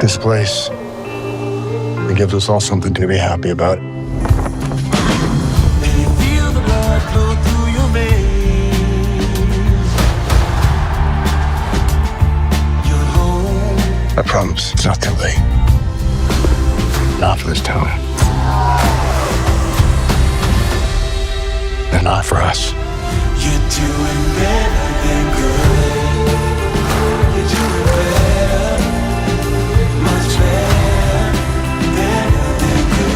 this place. It gives us all something to be happy about. I promise it's not too late. Not for this town. And not for us. You're doing better than good. You're doing better, much better, better than good.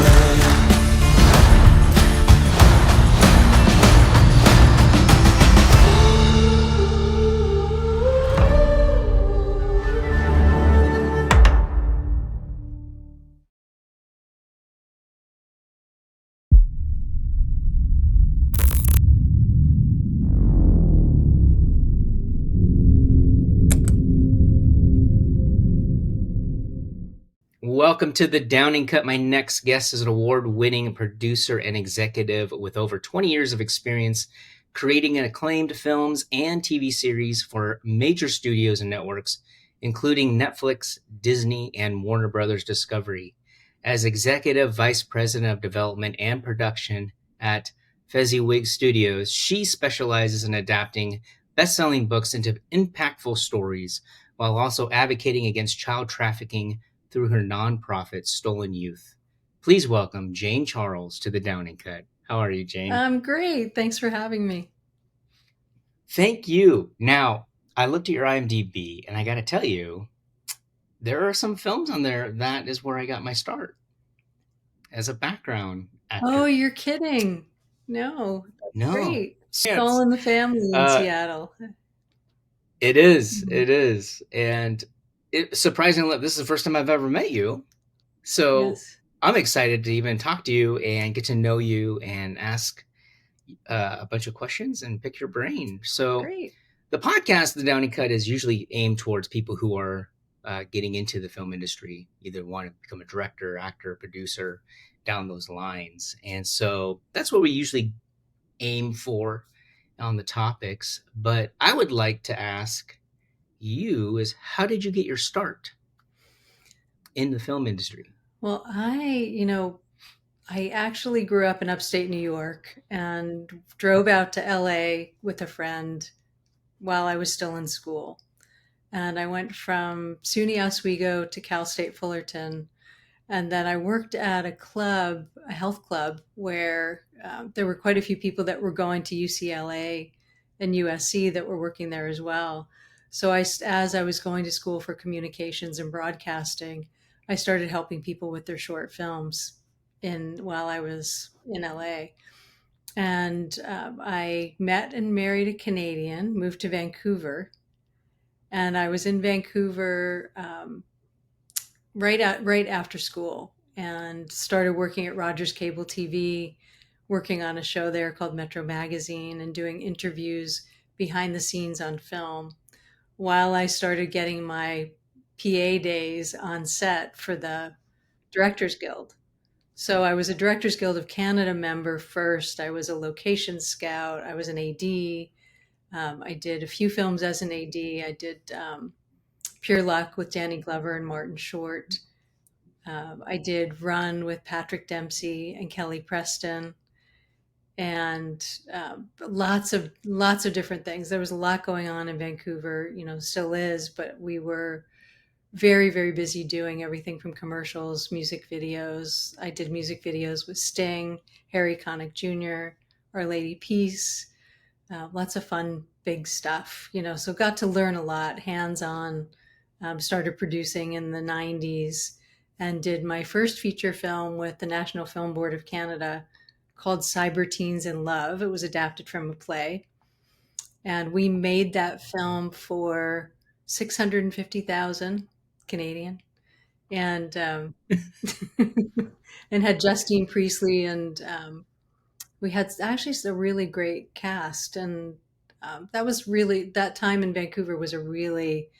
Welcome to the Downing Cut. My next guest is an award-winning producer and executive with over 20 years of experience creating acclaimed films and TV series for major studios and networks, including Netflix, Disney, and Warner Brothers Discovery. As executive vice president of development and production at Fezziwig Studios, she specializes in adapting best-selling books into impactful stories while also advocating against child trafficking through her nonprofit, Stolen Youth. Please welcome Jane Charles to the Downing Cut. How are you, Jane? I'm great. Thanks for having me. Thank you. Now, I looked at your IMDb, and I got to tell you, there are some films on there that is where I got my start as a background actor. Oh, you're kidding. No, that's No. great. Yes. All in the Family in Seattle. It is. It is. And surprisingly, this is the first time I've ever met you. So Yes. I'm excited to even talk to you and get to know you and ask a bunch of questions and pick your brain. So Great. The podcast, The Downing Cut, is usually aimed towards people who are getting into the film industry, either want to become a director, actor, producer, down those lines. And so that's what we usually aim for on the topics. But I would like to ask you is, how did you get your start in the film industry? Well, I actually grew up in upstate New York and drove out to LA with a friend while I was still in school. And I went from SUNY Oswego to Cal State Fullerton. And then I worked at a health club, where there were quite a few people that were going to UCLA and USC that were working there as well. So as I was going to school for communications and broadcasting, I started helping people with their short films while I was in LA. And I met and married a Canadian, moved to Vancouver. And I was in Vancouver right after school, and started working at Rogers Cable TV, working on a show there called Metro Magazine and doing interviews behind the scenes on film, while I started getting my PA days on set for the Directors Guild. So I was a Directors Guild of Canada member first. I was a location scout. I was an AD. I did a few films as an AD. I did Pure Luck with Danny Glover and Martin Short. I did Run with Patrick Dempsey and Kelly Preston, and lots of different things. There was a lot going on in Vancouver, still is, but we were very, very busy doing everything from commercials, music videos. I did music videos with Sting, Harry Connick Jr., Our Lady Peace, lots of fun, big stuff, so got to learn a lot, hands-on. Started producing in the 90s and did my first feature film with the National Film Board of Canada called Cyber Teens in Love. It was adapted from a play. And we made that film for $650,000 Canadian. And and had Justine Priestley, and we had actually a really great cast. And that time in Vancouver was a really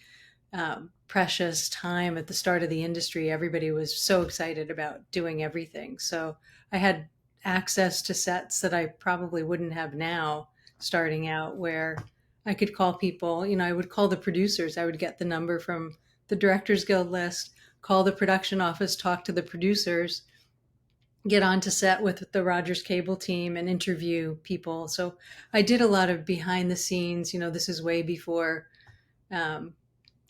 precious time at the start of the industry. Everybody was so excited about doing everything. So I had access to sets that I probably wouldn't have now starting out, where I could call people, I would call the producers. I would get the number from the Directors Guild list, call the production office, talk to the producers, get onto set with the Rogers Cable team and interview people. So I did a lot of behind the scenes. This is way before um,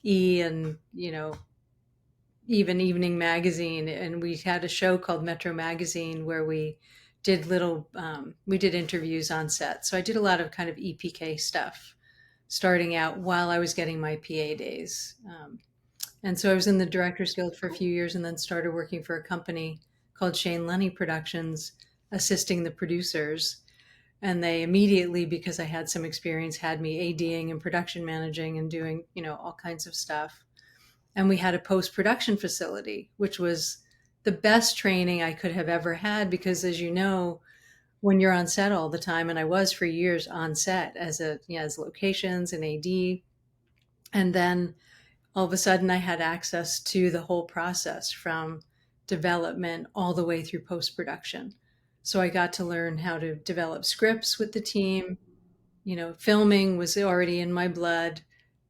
and even Evening Magazine, and we had a show called Metro Magazine where we did interviews on set. So I did a lot of kind of EPK stuff starting out while I was getting my PA days. And so I was in the Directors Guild for a few years and then started working for a company called Shane Lenny Productions, assisting the producers. And they immediately, because I had some experience, had me ADing and production managing and doing, all kinds of stuff. And we had a post-production facility, which was the best training I could have ever had, because as you know, when you're on set all the time, and I was for years on set as locations and AD, and then all of a sudden I had access to the whole process from development all the way through post-production. So I got to learn how to develop scripts with the team. Filming was already in my blood.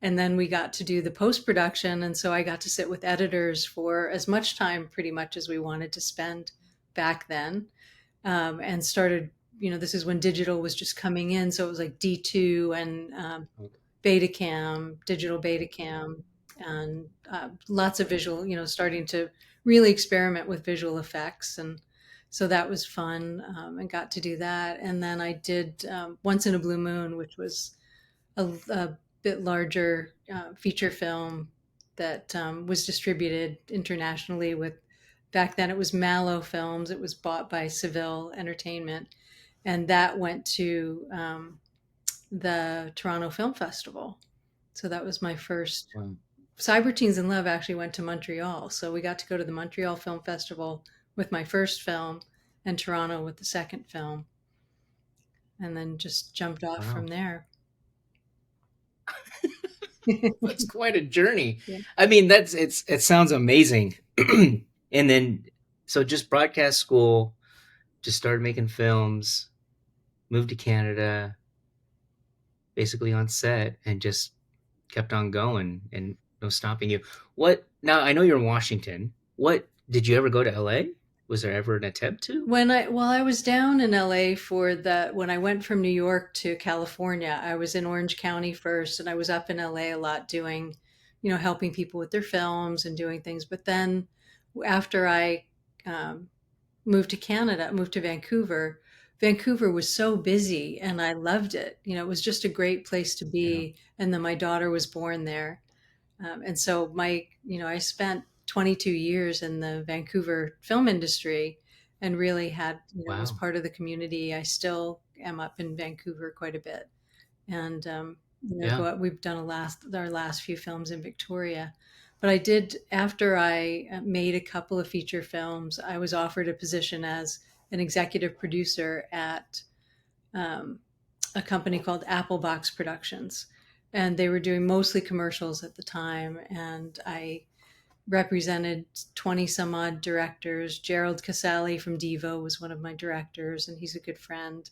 And then we got to do the post-production. And so I got to sit with editors for as much time pretty much as we wanted to spend back then. And started, this is when digital was just coming in. So it was like D2 and Betacam, digital Betacam, and lots of visual, starting to really experiment with visual effects. And so that was fun, and got to do that. And then I did Once in a Blue Moon, which was a bit larger feature film that was distributed internationally with, back then it was Mallow Films. It was bought by Seville Entertainment. And that went to the Toronto Film Festival. So that was my first. Wow. Cyber Teens in Love actually went to Montreal. So we got to go to the Montreal Film Festival with my first film and Toronto with the second film. And then just jumped off Wow. from there. That's quite a journey. Yeah. I mean, it sounds amazing. And then, so just broadcast school, just started making films, moved to Canada, basically on set, and just kept on going and no stopping you. Now I know you're in Washington. Did you ever go to LA? Was there ever an attempt to? I was down in LA when I went from New York to California, I was in Orange County first, and I was up in LA a lot doing, helping people with their films and doing things. But then after I moved to Vancouver, Vancouver was so busy and I loved it. It was just a great place to be. Yeah. And then my daughter was born there. And so I spent 22 years in the Vancouver film industry and really had, Wow. was part of the community. I still am up in Vancouver quite a bit. And, we've done our last few films in Victoria. But I did, after I made a couple of feature films, I was offered a position as an executive producer at a company called Applebox Productions. And they were doing mostly commercials at the time. And I represented 20 some odd directors. Gerald Casali from Devo was one of my directors, and he's a good friend.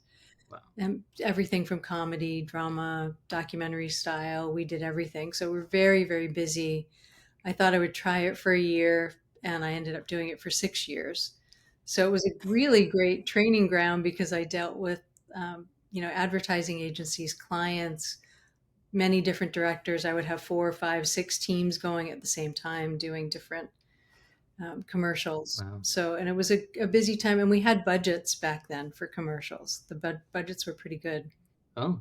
Wow. And everything from comedy, drama, documentary style, we did everything. So we're very, very busy. I thought I would try it for a year, and I ended up doing it for 6 years. So it was a really great training ground because I dealt with, advertising agencies, clients, many different directors. I would have 4, 5, 6 teams going at the same time doing different commercials. Wow. So, and it was a busy time, and we had budgets back then for commercials. The budgets were pretty good. Oh,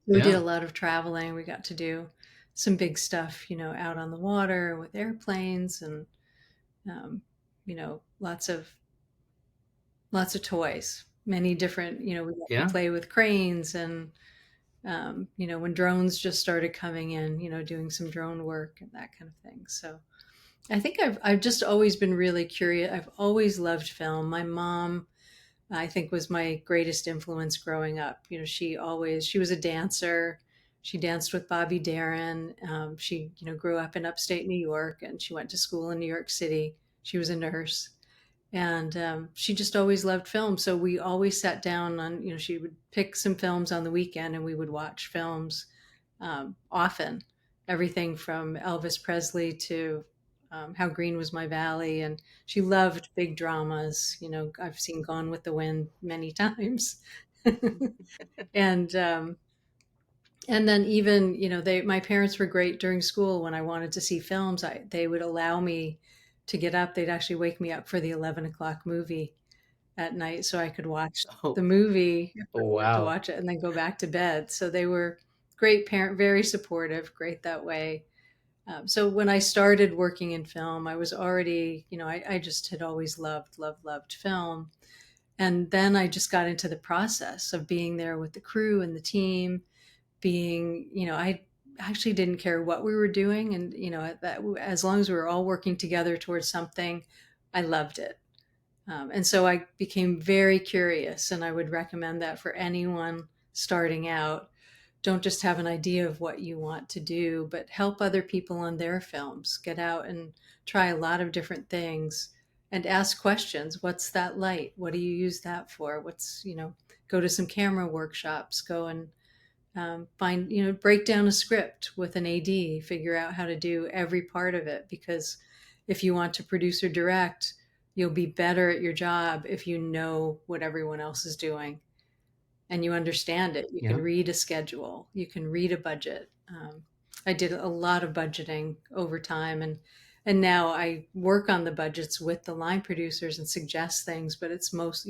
we did a lot of traveling. We got to do some big stuff, out on the water with airplanes and, lots of toys, many different, we got to play with cranes and, when drones just started coming in, doing some drone work and that kind of thing. So I think I've just always been really curious. I've always loved film. My mom, I think, was my greatest influence growing up. She was a dancer. She danced with Bobby Darin. She, grew up in upstate New York, and she went to school in New York City. She was a nurse. And she just always loved film. So we always sat down on, she would pick some films on the weekend and we would watch films often. Everything from Elvis Presley to How Green Was My Valley, and she loved big dramas. I've seen Gone with the Wind many times. and and then even my parents were great during school. When I wanted to see films, they would allow me to get up. They'd actually wake me up for the 11 o'clock movie at night so I could watch Oh, the movie if I wanted to wow. watch it and then go back to bed. So they were great parent, very supportive, great that way. So when I started working in film, I was already, I just had always loved, loved, loved film. And then I just got into the process of being there with the crew and the team, I actually didn't care what we were doing. And, as long as we were all working together towards something, I loved it. And so I became very curious, and I would recommend that for anyone starting out. Don't just have an idea of what you want to do, but help other people on their films. Get out and try a lot of different things and ask questions. What's that light? What do you use that for? Go to some camera workshops, go and find, break down a script with an AD, figure out how to do every part of it. Because if you want to produce or direct, you'll be better at your job if you know what everyone else is doing and you understand it. You Yeah. can read a schedule, you can read a budget. I did a lot of budgeting over time, and now I work on the budgets with the line producers and suggest things, but it's most,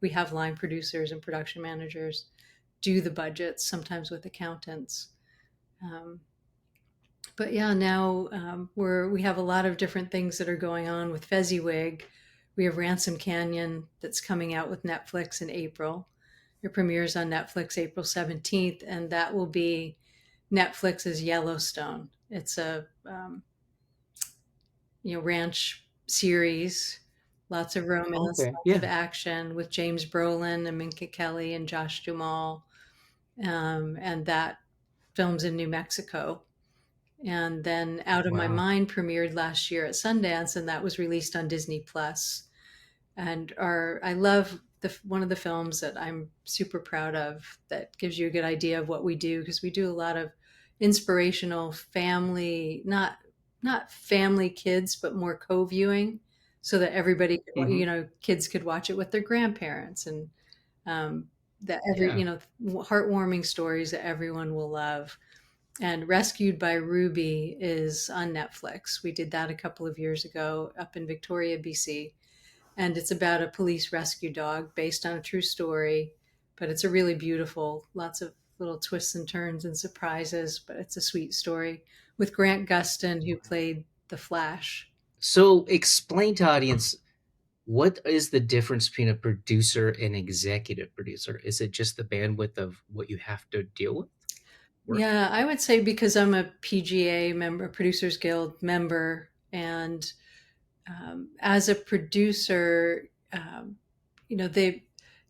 we have line producers and production managers do the budgets, sometimes with accountants. Um, but yeah, now we have a lot of different things that are going on with Fezziwig. We have Ransom Canyon that's coming out with Netflix in April. It premieres on Netflix April 17th, and that will be Netflix's Yellowstone. It's a ranch series, lots of romance, Okay. lots of Yeah. action with James Brolin and Minka Kelly and Josh Duhamel. And that films in New Mexico. And then Out of My Wow. Mind premiered last year at Sundance, and that was released on Disney Plus. And I love one of the films that I'm super proud of that gives you a good idea of what we do, because we do a lot of inspirational family, not family kids, but more co-viewing, so that everybody, Hmm. kids could watch it with their grandparents, and that Yeah. heartwarming stories that everyone will love. And Rescued by Ruby is on Netflix. We did that a couple of years ago up in Victoria, BC. And it's about a police rescue dog based on a true story. But it's a really beautiful, lots of little twists and turns and surprises. But it's a sweet story with Grant Gustin, who played the Flash. So explain to audience, what is the difference between a producer and executive producer? Is it just the bandwidth of what you have to deal with? Work? Yeah, I would say, because I'm a PGA member, Producers Guild member, and as a producer,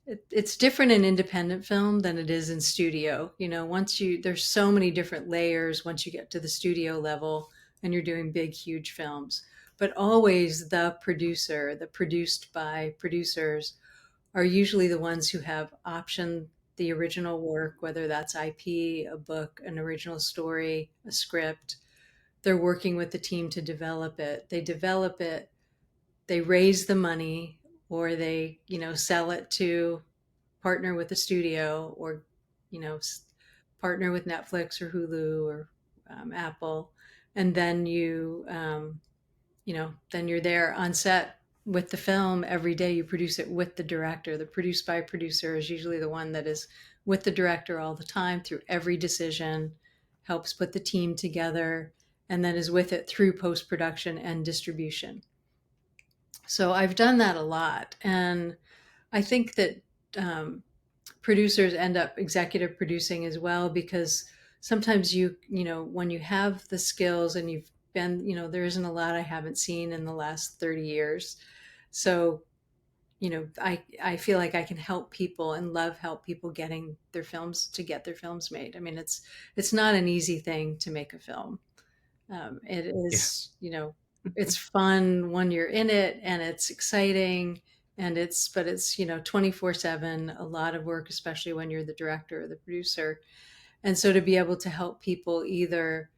it's different in independent film than it is in studio. There's so many different layers once you get to the studio level and you're doing big, huge films. But always the producer, the produced by producers, are usually the ones who have optioned the original work, whether that's IP, a book, an original story, a script. They're working with the team to develop it. They develop it, they raise the money, or they, sell it to partner with the studio, or, you know, partner with Netflix or Hulu or Apple. And then then you're there on set with the film every day. You produce it with the director. The produced by producer is usually the one that is with the director all the time through every decision, helps put the team together, and then is with it through post production and distribution. So I've done that a lot. And I think that producers end up executive producing as well, because sometimes when you have the skills and you've been, there isn't a lot I haven't seen in the last 30 years. So, I feel like I can help people and help people get their films made. I mean, it's not an easy thing to make a film. It Yeah. is, it's fun when you're in it, and it's exciting, but it's 24/7, a lot of work, especially when you're the director or the producer. And so to be able to help people either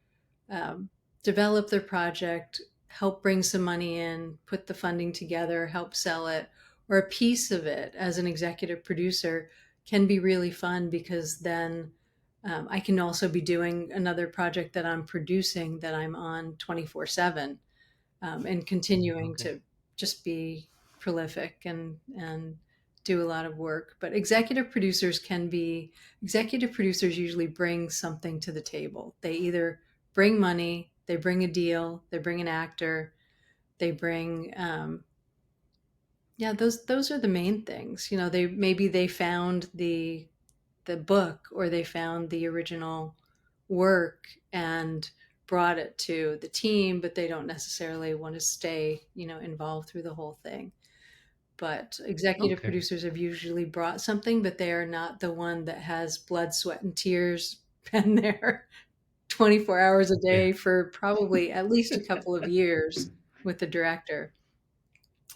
um, develop their project, help bring some money in, put the funding together, help sell it, or a piece of it as an executive producer can be really fun because then I can also be doing another project that I'm producing that I'm on 24/7 and continuing Okay. to just be prolific and do a lot of work. But executive producers usually bring something to the table. They either bring money, they bring a deal, they bring an actor, they bring yeah, those are the main things. You know, they found the book or they found the original work and brought it to the team, but they don't necessarily want to stay, involved through the whole thing. But executive Okay. producers have usually brought something, but they are not the one that has blood, sweat, and tears been there 24 hours a Yeah. day for probably at least a couple of years with the director.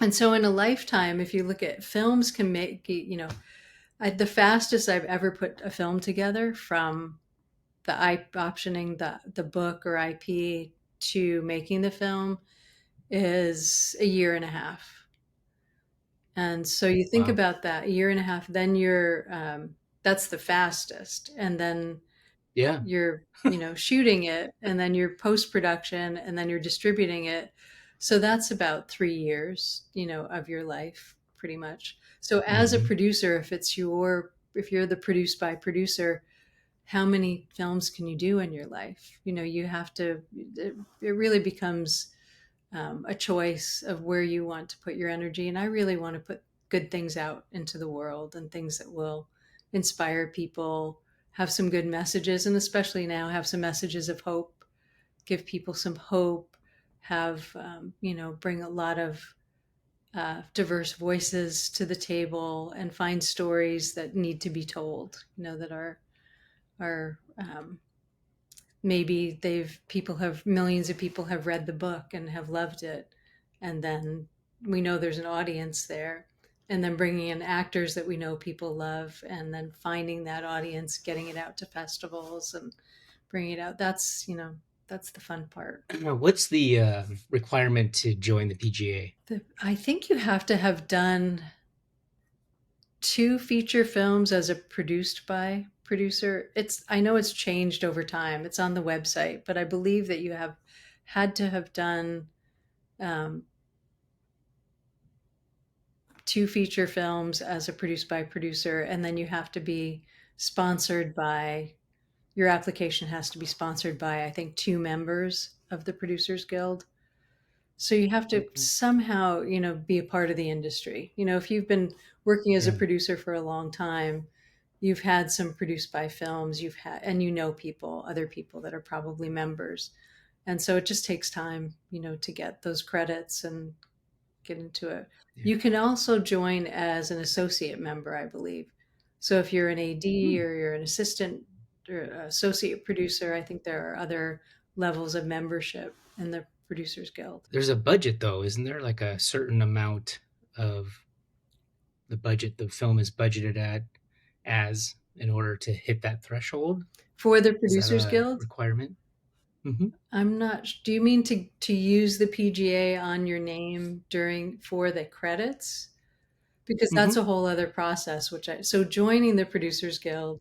And so in a lifetime, if you look at films can make, the fastest I've ever put a film together from optioning the book or IP to making the film is a year and a half. And so you think Wow. about that, a year and a half, then that's the fastest. And then Yeah. you're, shooting it and then you're post production and then you're distributing it. So that's about 3 years, of your life pretty much. So as a Hmm. producer, if you're the produced by producer, how many films can you do in your life? You have to, it really becomes a choice of where you want to put your energy. And I really want to put good things out into the world and things that will inspire people, have some good messages, and especially now have some messages of hope, give people some hope, have, bring a lot of diverse voices to the table and find stories that need to be told, that are maybe millions of people have read the book and have loved it, and then we know there's an audience there, and then bringing in actors that we know people love, and then finding that audience, getting it out to festivals and bringing it out. That's the fun part. What's the requirement to join the PGA? I think you have to have done 2 feature films as a produced by producer. I know it's changed over time. It's on the website, but I believe that you have had to have done um, 2 feature films as a produced by producer, and then you have to be sponsored by. Your application has to be sponsored by, I think, 2 members of the Producers Guild. So you have to Okay. somehow, be a part of the industry. If you've been working as a Yeah. producer for a long time, you've had some produced by films, and other people that are probably members. And so it just takes time, to get those credits and get into it. Yeah. You can also join as an associate member, I believe. So if you're an AD Hmm. or you're an assistant or associate producer, I think there are other levels of membership in the Producers Guild. There's a budget though, isn't there? Like a certain amount of the budget the film is budgeted at as in order to hit that threshold. For the Is that Producers a Guild, requirement? Hmm. I'm not. Do you mean to use the PGA on your name for the credits? Because that's Hmm. a whole other process. So joining the Producers Guild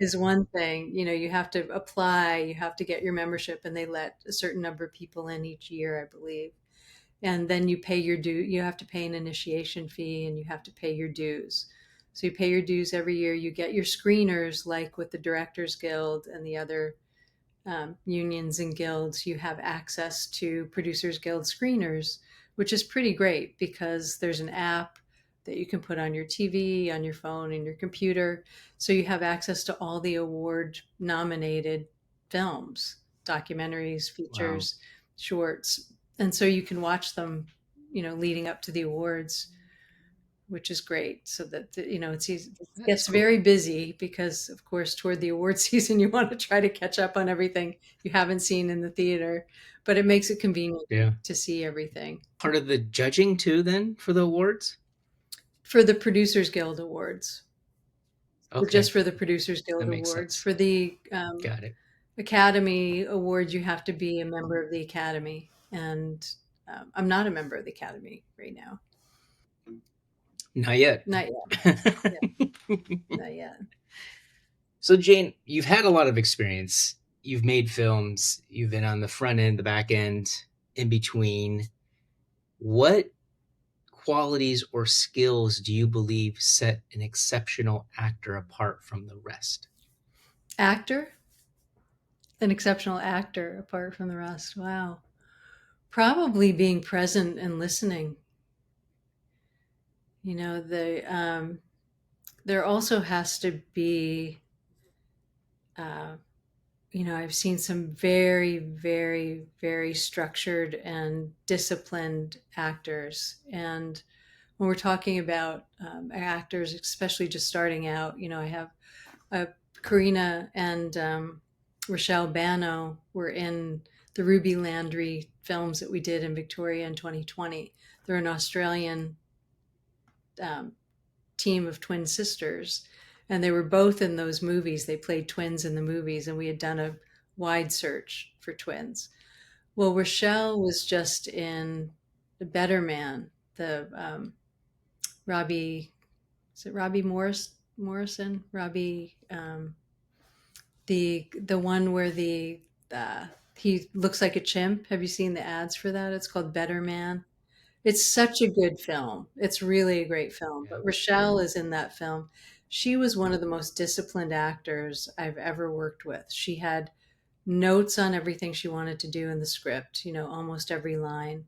is one thing. You have to apply, you have to get your membership, and they let a certain number of people in each year, I believe. And then you pay your due. You have to pay an initiation fee, and you have to pay your dues. So you pay your dues every year. You get your screeners, like with the Directors Guild and the other unions and guilds. You have access to Producers Guild screeners, which is pretty great because there's an app that you can put on your TV, on your phone, and your computer. So you have access to all the award nominated films, documentaries, Wow. features, shorts. And so you can watch them, leading up to the awards, which is great. So that it That's gets cool. very busy because, of course, toward the award season, you want to try to catch up on everything you haven't seen in the theater, but it makes it convenient Yeah. to see everything. Part of the judging too, then for the awards. For the Producers Guild Awards, just Okay, for the Producers that Guild makes Awards, sense. for the Got it. Academy Awards, you have to be a member of the Academy, and I'm not a member of the Academy right now. Not yet. Not yet. Not yet. So, Jane, you've had a lot of experience. You've made films, you've been on the front end, the back end, in between. What qualities or skills do you believe set an exceptional actor apart from the rest? Actor, an exceptional actor apart from the rest. Wow. Probably being present and listening. You know, there also has to be, uh, I've seen some very, very, very structured and disciplined actors. And when we're talking about actors, especially just starting out, I have Karina and Rochelle Bano were in the Ruby Landry films that we did in Victoria in 2020. They're an Australian um, team of twin sisters, and they were both in those movies. They played twins in the movies, and we had done a wide search for twins. Well, Rochelle was just in The Better Man, the Robbie, is it Robbie Morrison? Robbie, the one where he looks like a chimp. Have you seen the ads for that? It's called Better Man. It's such a good film. It's really a great film. Yeah. But Rochelle is in that film. She was one of the most disciplined actors I've ever worked with. She had notes on everything she wanted to do in the script, almost every line.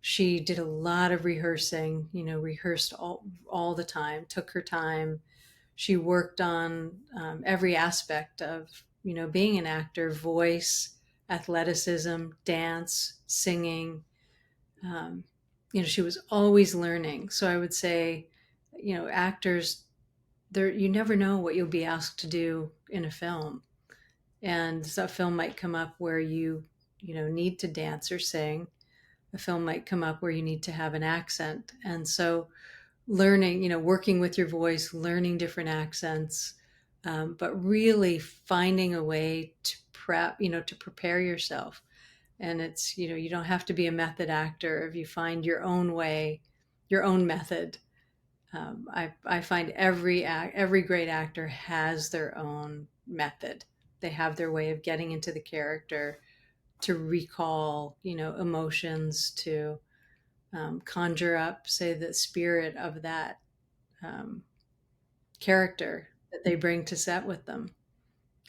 She did a lot of rehearsing, rehearsed all the time, took her time. She worked on every aspect of, being an actor: voice, athleticism, dance, singing. Um, she was always learning. So I would say, actors, you never know what you'll be asked to do in a film. And so a film might come up where you need to dance or sing. A film might come up where you need to have an accent. And so learning, working with your voice, learning different accents, but really finding a way to to prepare yourself. And it's, you don't have to be a method actor if you find your own way, your own method. I find every great actor has their own method. They have their way of getting into the character, to recall, emotions, to conjure up, say, the spirit of that um, character that they bring to set with them,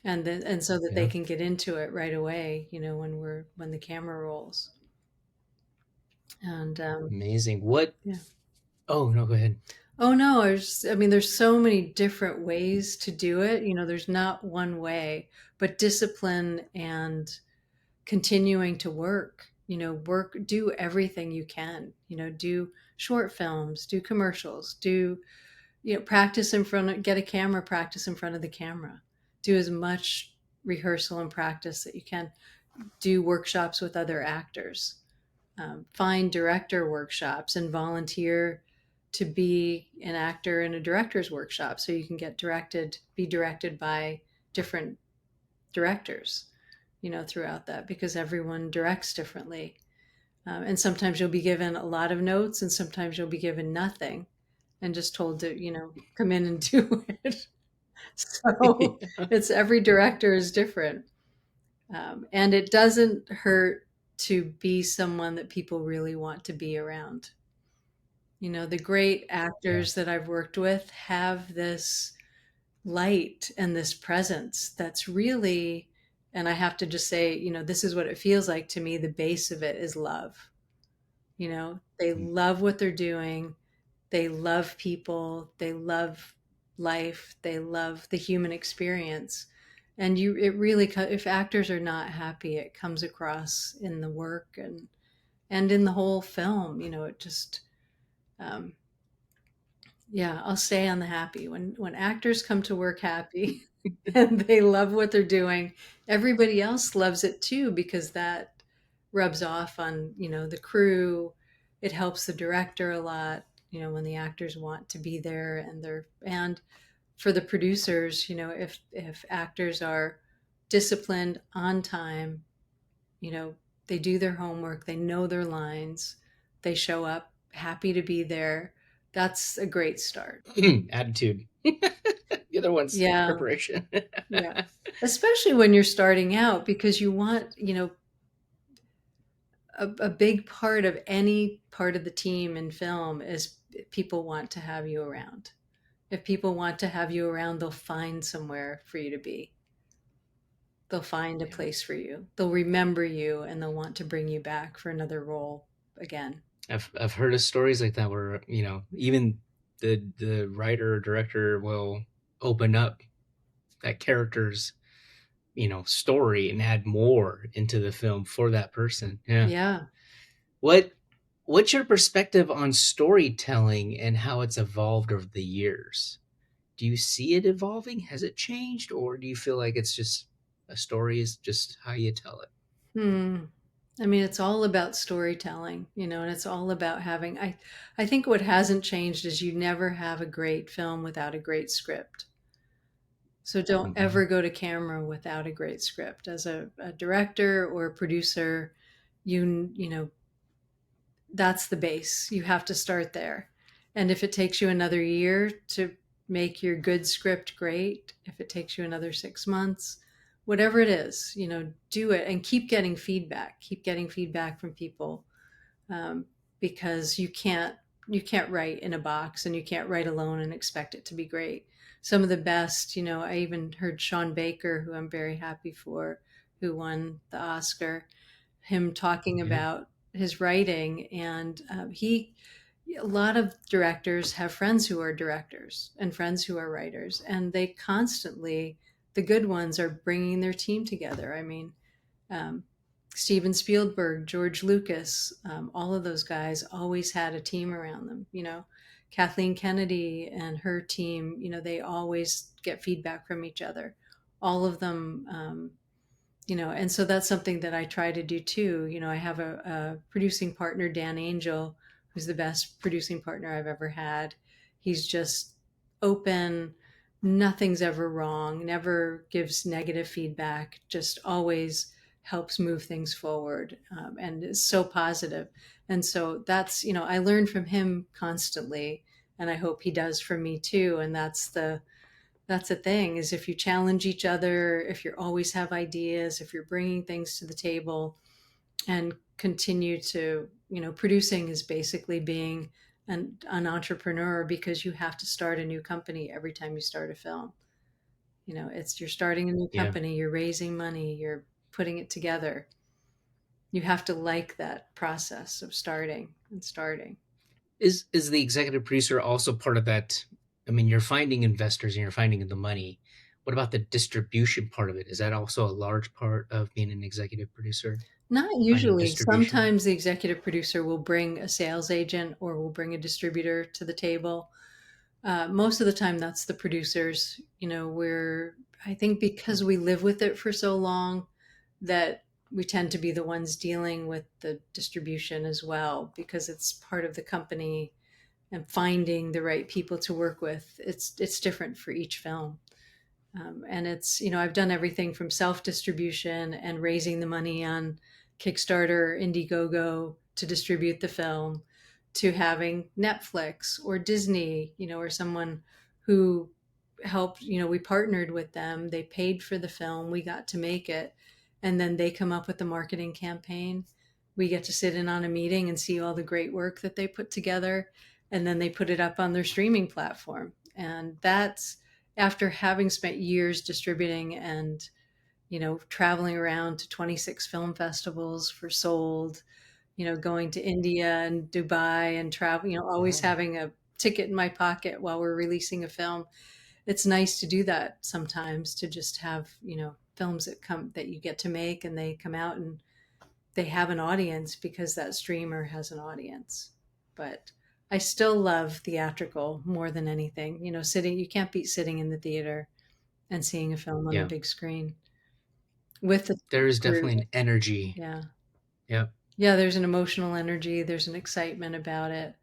and so that they Yeah. can get into it right away, when the camera rolls. And Amazing. What? yeah. Oh, no, go ahead. Oh no, there's so many different ways to do it. There's not one way, but discipline and continuing to do everything you can, do short films, do commercials, do, practice in front of, get a camera, practice in front of the camera, do as much rehearsal and practice that you can, do workshops with other actors, find director workshops and volunteer to be an actor in a director's workshop so you can be directed by different directors, throughout that, because everyone directs differently. And sometimes you'll be given a lot of notes, and sometimes you'll be given nothing and just told to, come in and do it. So it's every director is different. And it doesn't hurt to be someone that people really want to be around. The great Yeah. actors that I've worked with have this light and this presence that's really, and I have to just say, this is what it feels like to me. The base of it is love. They Mm. love what they're doing. They love people. They love life. They love the human experience. And it really, if actors are not happy, it comes across in the work and in the whole film. It just, um, yeah, I'll stay on the happy. When actors come to work happy and they love what they're doing, everybody else loves it too, because that rubs off on, the crew. It helps the director a lot, when the actors want to be there, and for the producers, if actors are disciplined, on time, you know, they do their homework, they know their lines, they show up happy to be there. That's a great start. Attitude. The other one's Yeah. preparation. Yeah. Especially when you're starting out, because you want, a big part of any part of the team in film is people want to have you around. If people want to have you around, they'll find somewhere for you to be. They'll find a Yeah. place for you. They'll remember you and they'll want to bring you back for another role again. I've heard of stories like that where, even the writer or director will open up that character's, story and add more into the film for that person. Yeah. Yeah. What what's your perspective on storytelling and how it's evolved over the years? Do you see it evolving? Has it changed, or do you feel like it's just a story is just how you tell it? Hmm. I mean, it's all about storytelling, and it's all about having. I think what hasn't changed is you never have a great film without a great script. So don't Mhm. ever go to camera without a great script. As a director or a producer, you know that's the base. You have to start there. And if it takes you another year to make your good script great, if it takes you another 6 months, whatever it is, do it and keep getting feedback. Keep getting feedback from people, um, because you can't write in a box and you can't write alone and expect it to be great. Some of the best, I even heard Sean Baker, who I'm very happy for, who won the Oscar, him talking Yeah. about his writing. And a lot of directors have friends who are directors and friends who are writers, and they constantly, the good ones, are bringing their team together. I mean, um, Steven Spielberg, George Lucas, all of those guys always had a team around them. Kathleen Kennedy and her team, they always get feedback from each other. All of them, and so that's something that I try to do too. I have a producing partner, Dan Angel, who's the best producing partner I've ever had. He's just open. Nothing's ever wrong, never gives negative feedback, just always helps move things forward, and is so positive. And so that's, I learn from him constantly, and I hope he does from me too. And that's the thing, is if you challenge each other, if you always have ideas, if you're bringing things to the table and continue to, producing is basically being an entrepreneur, because you have to start a new company every time you start a film. You're starting a new Yeah. company, you're raising money, you're putting it together. You have to like that process of starting. Is the executive producer also part of that? I mean, you're finding investors and you're finding the money. What about the distribution part of it? Is that also a large part of being an executive producer? Not Finding usually. distribution? Sometimes the executive producer will bring a sales agent or will bring a distributor to the table. Most of the time, that's the producers. I think because we live with it for so long, that we tend to be the ones dealing with the distribution as well, because it's part of the company, and finding the right people to work with. It's different for each film. And it's, I've done everything from self distribution and raising the money on Kickstarter, Indiegogo to distribute the film, to having Netflix or Disney, or someone who helped, we partnered with them. They paid for the film, we got to make it, and then they come up with the marketing campaign. We get to sit in on a meeting and see all the great work that they put together, and then they put it up on their streaming platform. And that's after having spent years distributing and, traveling around to 26 film festivals for Sold, going to India and Dubai and travel, always Wow. having a ticket in my pocket while we're releasing a film. It's nice to do that sometimes, to just have, films that you get to make, and they come out and they have an audience because that streamer has an audience. But I still love theatrical more than anything. You can't beat sitting in the theater and seeing a film on the Yeah. big screen with the There is group. definitely an energy. Yeah. Yep. Yeah, there's an emotional energy, there's an excitement about it.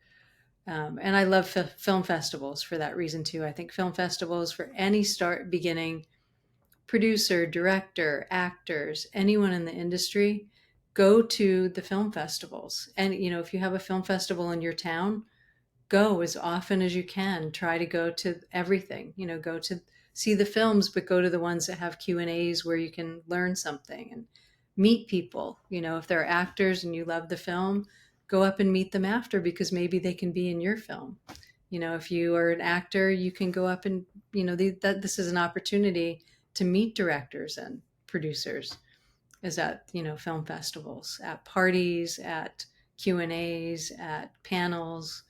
And I love film festivals for that reason too. I think film festivals, for any start, beginning producer, director, actors, anyone in the industry, go to the film festivals. And, if you have a film festival in your town, go as often as you can. Try to go to everything, go to see the films, but go to the ones that have Q&As where you can learn something and meet people. If they're actors and you love the film, go up and meet them after, because maybe they can be in your film. If you are an actor, you can go up and, this is an opportunity to meet directors and producers, is at, film festivals, at parties, at Q&As, at panels.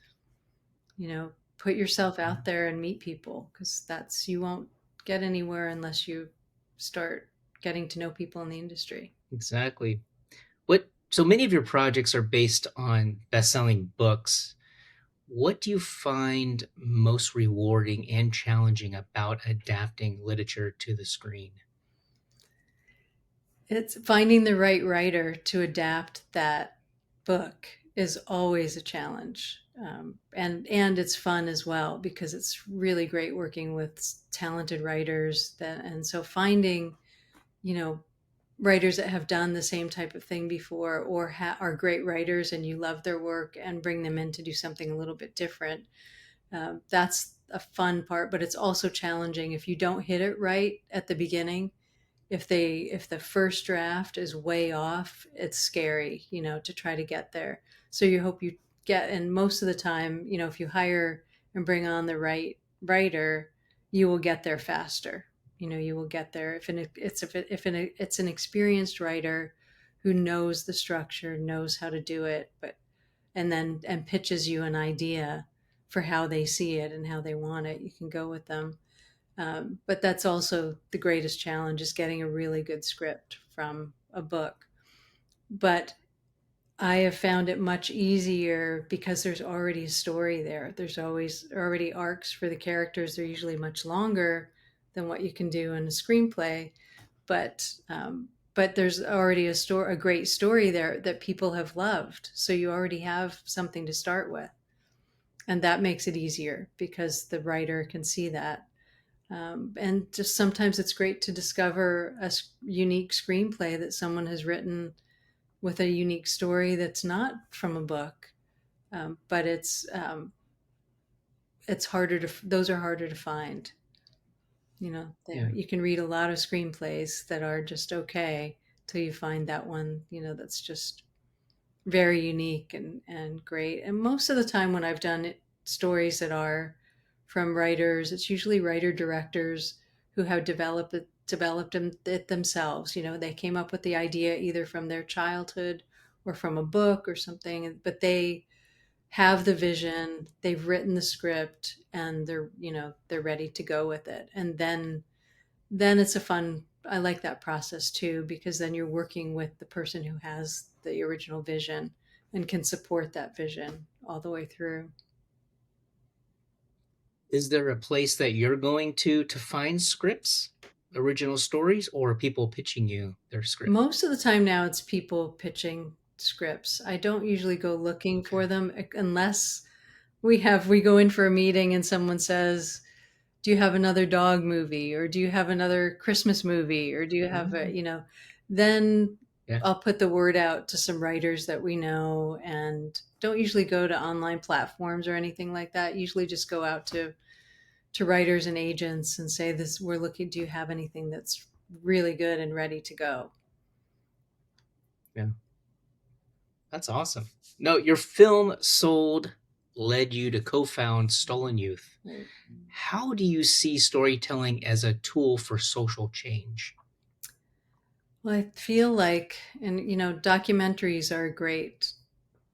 Put yourself out there and meet people, because you won't get anywhere unless you start getting to know people in the industry. Exactly. So many of your projects are based on best-selling books. What do you find most rewarding and challenging about adapting literature to the screen? It's finding the right writer to adapt that book is always a challenge. And it's fun as well, because it's really great working with talented writers. And so finding, you know, writers that have done the same type of thing before, or are great writers and you love their work, and bring them in to do something a little bit different. That's a fun part, but it's also challenging if you don't hit it right at the beginning. If the first draft is way off, it's scary, to try to get there. So you hope you get, and most of the time, if you hire and bring on the right writer, you will get there faster. You will get there if it's an experienced writer who knows the structure, knows how to do it, and pitches you an idea for how they see it and how they want it. You can go with them. But that's also the greatest challenge, is getting a really good script from a book. But I have found it much easier because there's already a story there. There's always already arcs for the characters. They're usually much longer than what you can do in a screenplay. But there's already a great story there that people have loved. So you already have something to start with. And that makes it easier because the writer can see that. And just sometimes it's great to discover a unique screenplay that someone has written with a unique story that's not from a book. But it's those are harder to find. Yeah. You can read a lot of screenplays that are just okay till you find that one, that's just very unique and great. And most of the time when I've done stories that are from writers, it's usually writer directors who have developed it themselves. They came up with the idea either from their childhood or from a book or something, but they have the vision, they've written the script, and they're ready to go with it. And then it's I like that process too, because then you're working with the person who has the original vision and can support that vision all the way through. Is there a place that you're going to find scripts, original stories, or are people pitching you their script? Most of the time now it's people pitching scripts. I don't usually go looking for them unless we go in for a meeting and someone says, do you have another dog movie, or do you have another Christmas movie, or do you have then Yeah. I'll put the word out to some writers that we know, and don't usually go to online platforms or anything like that. Usually just go out to writers and agents and say, we're looking, do you have anything that's really good and ready to go? Yeah. That's awesome. No, your film Sold led you to co-found Stolen Youth. Right. How do you see storytelling as a tool for social change? Well, I feel like, and documentaries are a great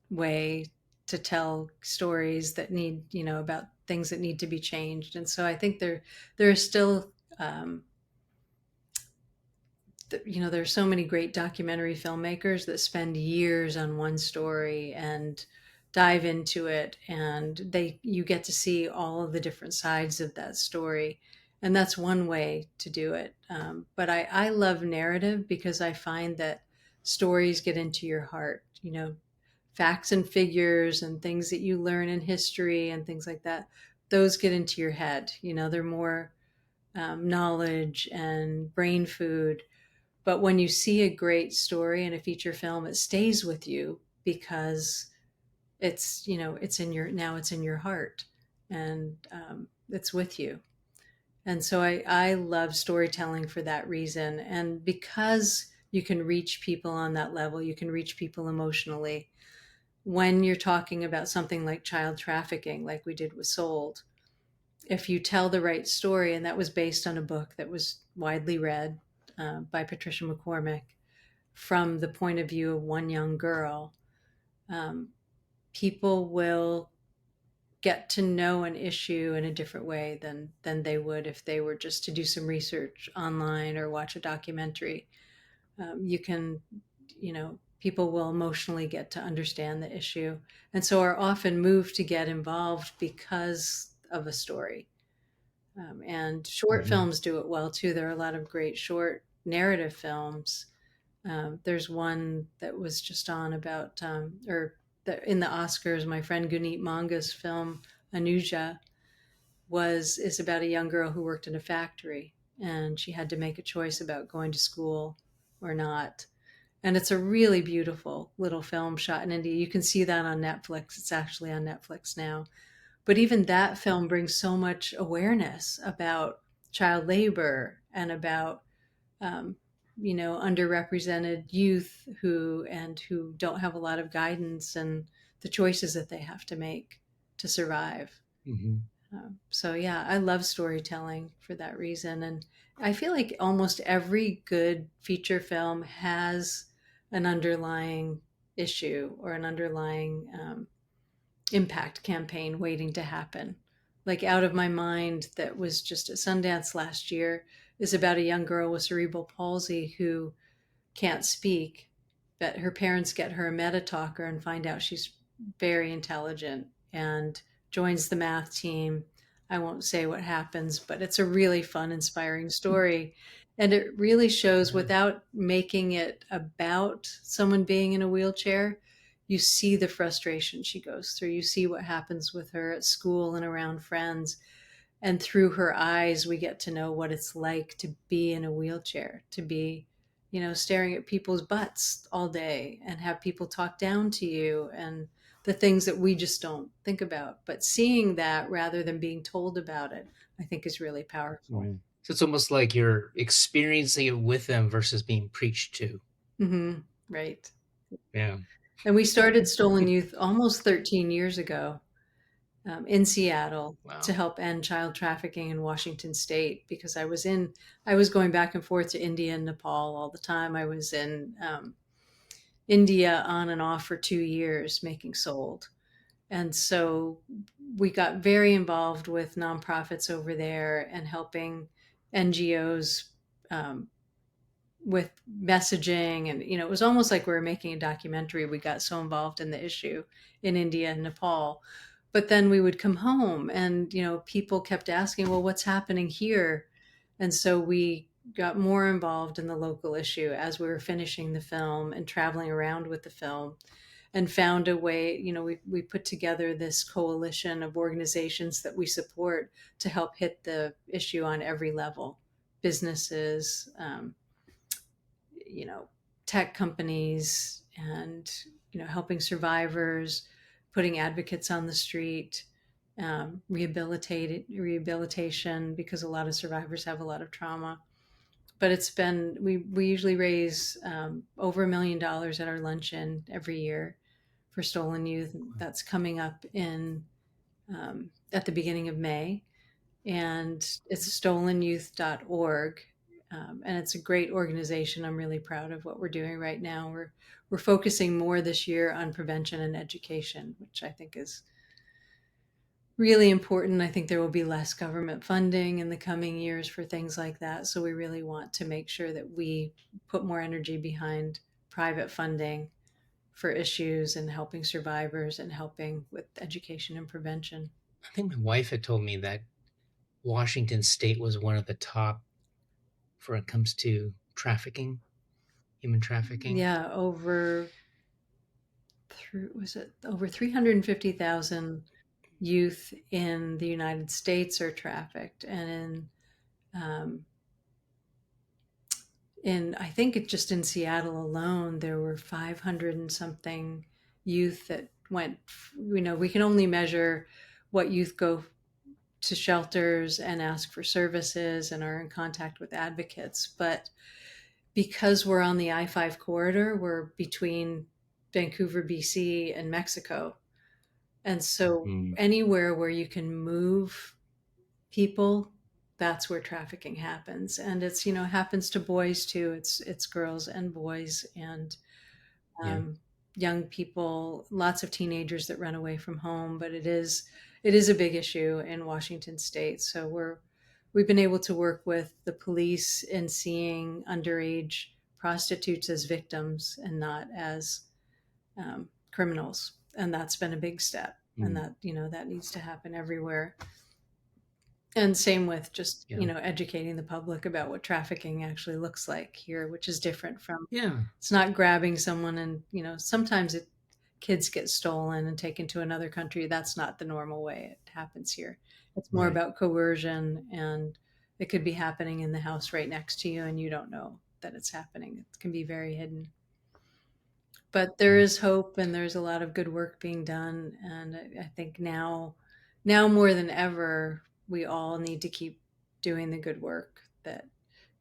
way to tell stories that need, about things that need to be changed. And so I think there are still, there are so many great documentary filmmakers that spend years on one story and dive into it, and you get to see all of the different sides of that story. And that's one way to do it. But I love narrative, because I find that stories get into your heart, facts and figures and things that you learn in history and things like that. Those get into your head, they're more knowledge and brain food. But when you see a great story in a feature film, it stays with you because it's, it's in your heart, and it's with you. And so I love storytelling for that reason. And because you can reach people on that level, you can reach people emotionally. When you're talking about something like child trafficking, like we did with Sold, if you tell the right story, and that was based on a book that was widely read by Patricia McCormick, from the point of view of one young girl, um, people will get to know an issue in a different way than they would if they were just to do some research online or watch a documentary. You can, people will emotionally get to understand the issue, and so are often moved to get involved because of a story. And short films do it well too. There are a lot of great short narrative films. There's one that was just on about, in the Oscars, my friend Gunit Manga's film Anuja is about a young girl who worked in a factory, and she had to make a choice about going to school or not. And it's a really beautiful little film shot in India. You can see that on Netflix. It's actually on Netflix now. But even that film brings so much awareness about child labor and about underrepresented youth who don't have a lot of guidance, and the choices that they have to make to survive. Mm-hmm. So yeah, I love storytelling for that reason, and I feel like almost every good feature film has an underlying issue or an underlying impact campaign waiting to happen. Like Out of My Mind, that was just at Sundance last year, is about a young girl with cerebral palsy who can't speak, but her parents get her a meta talker and find out she's very intelligent and joins the math team. I won't say what happens, but it's a really fun, inspiring story. And it really shows, without making it about someone being in a wheelchair, you see the frustration she goes through. You see what happens with her at school and around friends. And through her eyes, we get to know what it's like to be in a wheelchair, to be, staring at people's butts all day and have people talk down to you, and the things that we just don't think about. But seeing that rather than being told about it, I think is really powerful. Right. So it's almost like you're experiencing it with them versus being preached to. Mm-hmm. Right. Yeah. And we started Stolen Youth almost 13 years ago, in Seattle, Wow. to help end child trafficking in Washington State, because I was going back and forth to India and Nepal all the time. I was in India on and off for 2 years making Sold. And so we got very involved with nonprofits over there and helping NGOs with messaging. And, it was almost like we were making a documentary. We got so involved in the issue in India and Nepal. But then we would come home and, people kept asking, well, what's happening here? And so we got more involved in the local issue as we were finishing the film and traveling around with the film, and found a way. We put together this coalition of organizations that we support to help hit the issue on every level: businesses, tech companies, and helping survivors, putting advocates on the street, rehabilitation, because a lot of survivors have a lot of trauma. But we usually raise over $1 million at our luncheon every year for Stolen Youth. That's coming up in at the beginning of May, and it's stolenyouth.org. And it's a great organization. I'm really proud of what we're doing right now. We're focusing more this year on prevention and education, which I think is really important. I think there will be less government funding in the coming years for things like that. So we really want to make sure that we put more energy behind private funding for issues and helping survivors and helping with education and prevention. I think my wife had told me that Washington State was one of the top for when it comes to trafficking, human trafficking. Yeah, was it over 350,000 youth in the United States are trafficked, and I think it just in Seattle alone, there were 500 and something youth that went, we can only measure what youth go to shelters and ask for services and are in contact with advocates. But because we're on the I-5 corridor, we're between Vancouver, BC and Mexico. And so Mm, anywhere where you can move people, that's where trafficking happens. And it's, happens to boys too. It's girls and boys and yeah. young people, lots of teenagers that run away from home, but it is a big issue in Washington state. So we've been able to work with the police in seeing underage prostitutes as victims and not as criminals. And that's been a big step. And Mm, that needs to happen everywhere. And same with just, yeah. educating the public about what trafficking actually looks like here, which is different from, Yeah. it's not grabbing someone and, sometimes kids get stolen and taken to another country. That's not the normal way it happens here. It's more Right. about coercion, and it could be happening in the house right next to you and you don't know that it's happening. It can be very hidden. But there Yeah. is hope and there's a lot of good work being done. And I think now more than ever, we all need to keep doing the good work that,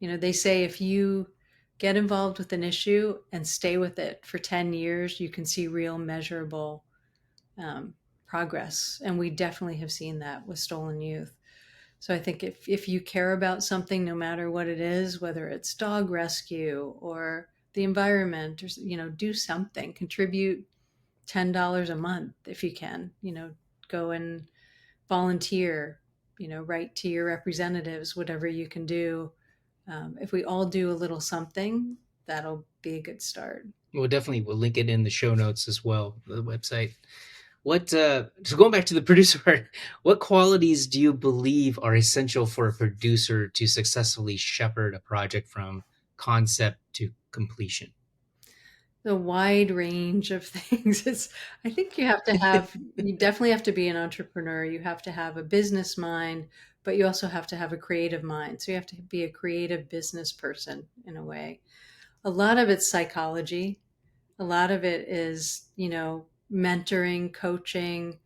they say if you get involved with an issue and stay with it for 10 years, you can see real measurable um, progress. And we definitely have seen that with stolen youth. So I think if you care about something, no matter what it is, whether it's dog rescue or the environment, or do something, contribute $10 a month if you can. Go and volunteer. Write to your representatives, whatever you can do. If we all do a little something, that'll be a good start. We'll link it in the show notes as well, the website. So going back to the producer part, what qualities do you believe are essential for a producer to successfully shepherd a project from concept to completion? The wide range of things. I think you definitely have to be an entrepreneur. You have to have a business mind, but you also have to have a creative mind. So you have to be a creative business person in a way. A lot of it's psychology. A lot of it is, mentoring, coaching,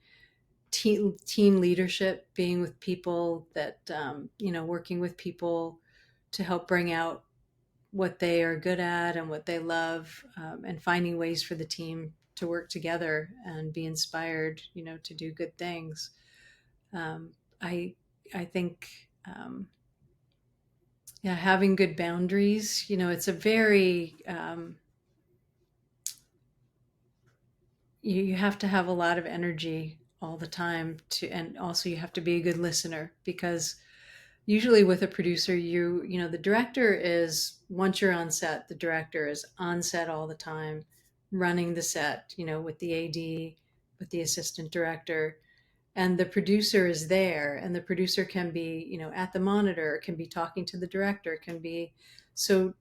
team leadership, being with people that, working with people to help bring out what they are good at and what they love, and finding ways for the team to work together and be inspired, to do good things. Um, I I think, yeah, having good boundaries. It's a very you have to have a lot of energy all the time and also you have to be a good listener, because usually with a producer, the director is, once you're on set, the director is on set all the time, running the set, with the AD, with the assistant director, and the producer is there, and the producer can be, at the monitor, can be talking to the director, can be, so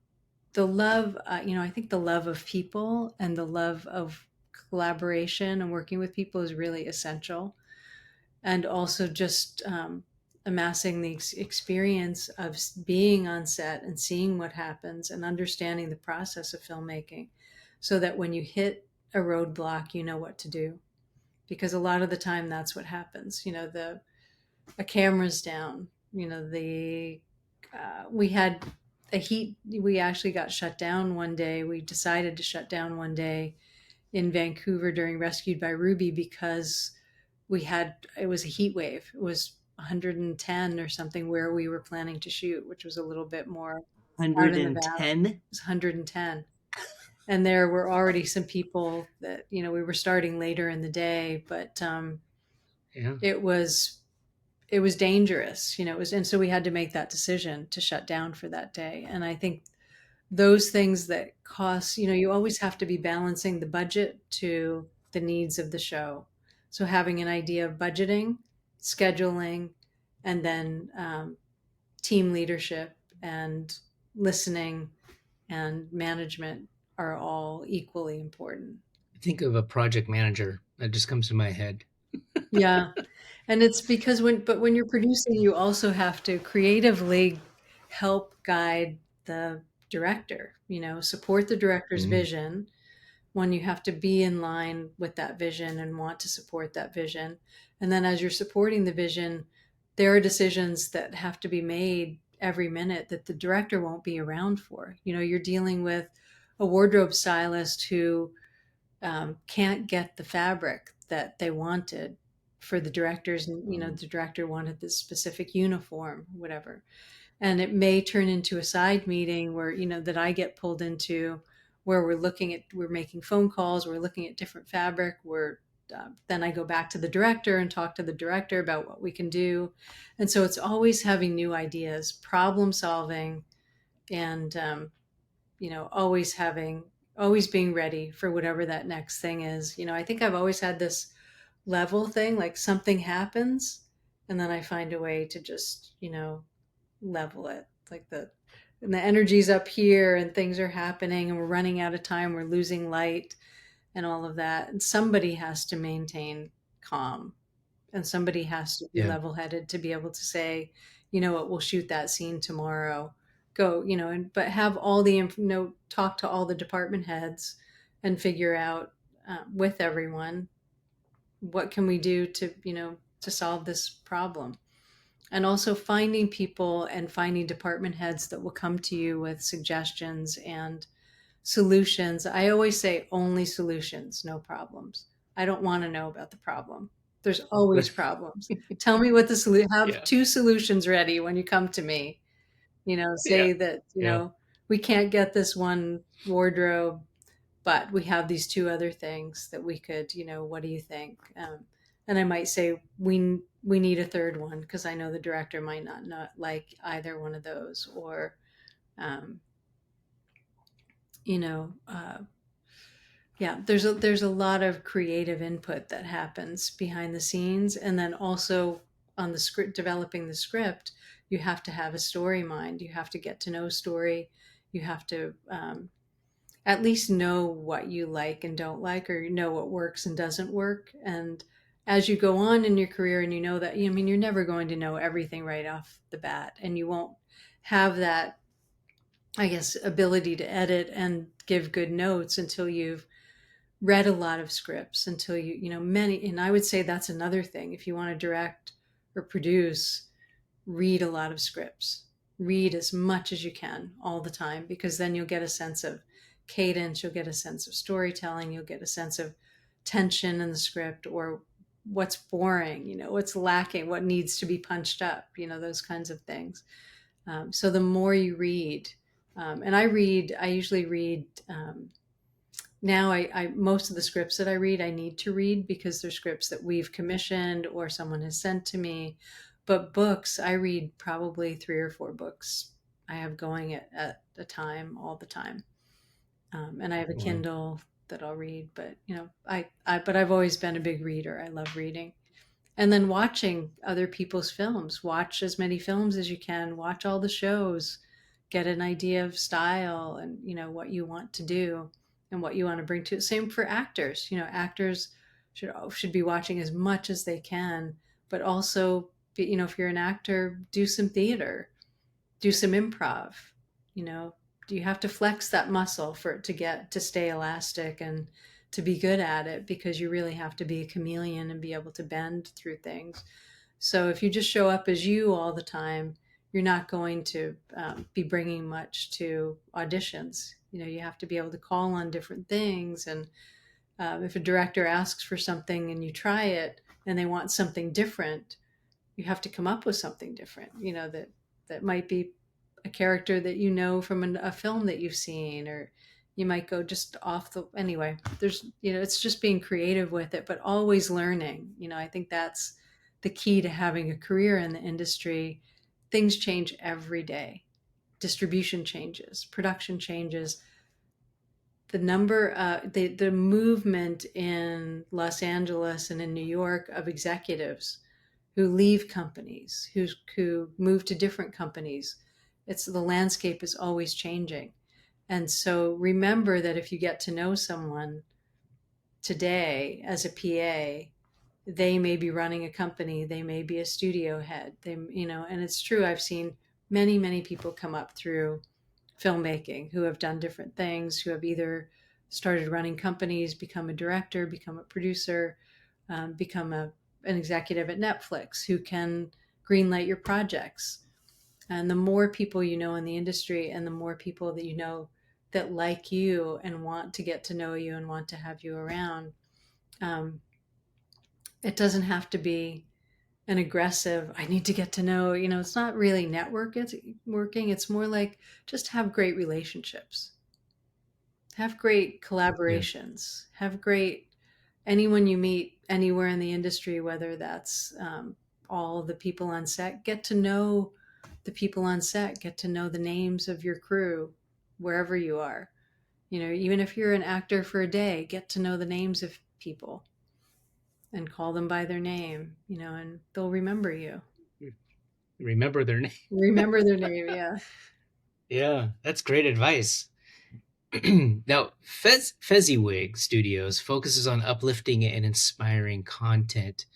the love, I think the love of people and the love of collaboration and working with people is really essential. And also just amassing the experience of being on set and seeing what happens and understanding the process of filmmaking, so that when you hit a roadblock, you know what to do. Because a lot of the time that's what happens. A camera's down, the we had a heat, we actually got shut down one day. We decided to shut down one day in Vancouver during Rescued by Ruby, because it was a heat wave. It was 110 or something where we were planning to shoot, which was a little bit more out in the valley. 110? It was 110. And there were already some people that, we were starting later in the day, but Yeah. it was dangerous, and so we had to make that decision to shut down for that day. And I think those things that cost, you always have to be balancing the budget to the needs of the show. So having an idea of budgeting, scheduling, and then team leadership and listening and management are all equally important. Think of a project manager that just comes to my head. Yeah. And it's because but when you're producing, you also have to creatively help guide the director, support the director's Mm. vision. One, you have to be in line with that vision and want to support that vision. And then as you're supporting the vision, there are decisions that have to be made every minute that the director won't be around for. You're dealing with a wardrobe stylist who can't get the fabric that they wanted for the directors. And, the director wanted this specific uniform, whatever. And it may turn into a side meeting where, that I get pulled into, where we're making phone calls, we're looking at different fabric, then I go back to the director and talk to the director about what we can do. And so it's always having new ideas, problem solving, and, always being ready for whatever that next thing is. I think I've always had this level thing, like something happens and then I find a way to just, level it, like and the energy's up here and things are happening and we're running out of time, we're losing light and all of that, and somebody has to maintain calm, and somebody has to be Yeah. level headed to be able to say, you know what, we'll shoot that scene tomorrow, go, but have all the talk to all the department heads and figure out with everyone, what can we do to to solve this problem. And also finding people and finding department heads that will come to you with suggestions and solutions. I always say only solutions, no problems. I don't want to know about the problem. There's always problems. Tell me what the solution, have Yeah. two solutions ready when you come to me. Yeah. Say that, Yeah. we can't get this one wardrobe, but we have these two other things that we could, what do you think? And I might say, we need a third one because I know the director might not like either one of those, or, um, you know, uh, yeah, there's a lot of creative input that happens behind the scenes, and then also on the script, developing the script, you have to have a story mind. You have to get to know story. You have to at least know what you like and don't like, or know what works and doesn't work. And as you go on in your career, and that, you're never going to know everything right off the bat, and you won't have that, I guess, ability to edit and give good notes until you've read a lot of scripts, until many. And I would say that's another thing. If you want to direct or produce, read a lot of scripts. Read as much as you can all the time, because then you'll get a sense of cadence, you'll get a sense of storytelling, you'll get a sense of tension in the script, or what's boring, what's lacking, what needs to be punched up, those kinds of things. So the more you read, and I usually read, now I most of the scripts that I read, I need to read because they're scripts that we've commissioned or someone has sent to me. But books, I read probably 3 or 4 books I have going at a time, all the time. And I have a Wow. Kindle that I'll read, but but I've always been a big reader. I love reading. And then watching other people's films. Watch as many films as you can. Watch all the shows. Get an idea of style and what you want to do and what you want to bring to it. Same for actors. Actors should be watching as much as they can, but also if you're an actor, do some theater, do some improv. You know, do you have to flex that muscle for it to stay elastic and to be good at it, because you really have to be a chameleon and be able to bend through things. So if you just show up as you all the time, you're not going to be bringing much to auditions. You have to be able to call on different things. And if a director asks for something and you try it and they want something different, you have to come up with something different, that might be a character that from a film that you've seen, or you might go just off the, anyway, there's, it's just being creative with it, but always learning. I think that's the key to having a career in the industry. Things change every day. Distribution changes, production changes. The movement in Los Angeles and in New York of executives who leave companies, who move to different companies. It's the landscape is always changing. And so remember that if you get to know someone today as a PA, they may be running a company, they may be a studio head, and it's true. I've seen many, many people come up through filmmaking who have done different things, who have either started running companies, become a director, become a producer, become an executive at Netflix, who can greenlight your projects. And the more people you know in the industry, and the more people that you know that like you and want to get to know you and want to have you around, um, it doesn't have to be an aggressive, I need to get to know, it's not really network, it's working. It's more like just have great relationships, have great Yeah. collaborations, have great, anyone you meet anywhere in the industry, whether that's all the people on set, get to know the people on set, get to know the names of your crew wherever you are. Even if you're an actor for a day, get to know the names of people and call them by their name, and they'll remember you. Remember their name. Remember their name, yeah. Yeah, that's great advice. Now, Fezziwig Studios focuses on uplifting and inspiring content.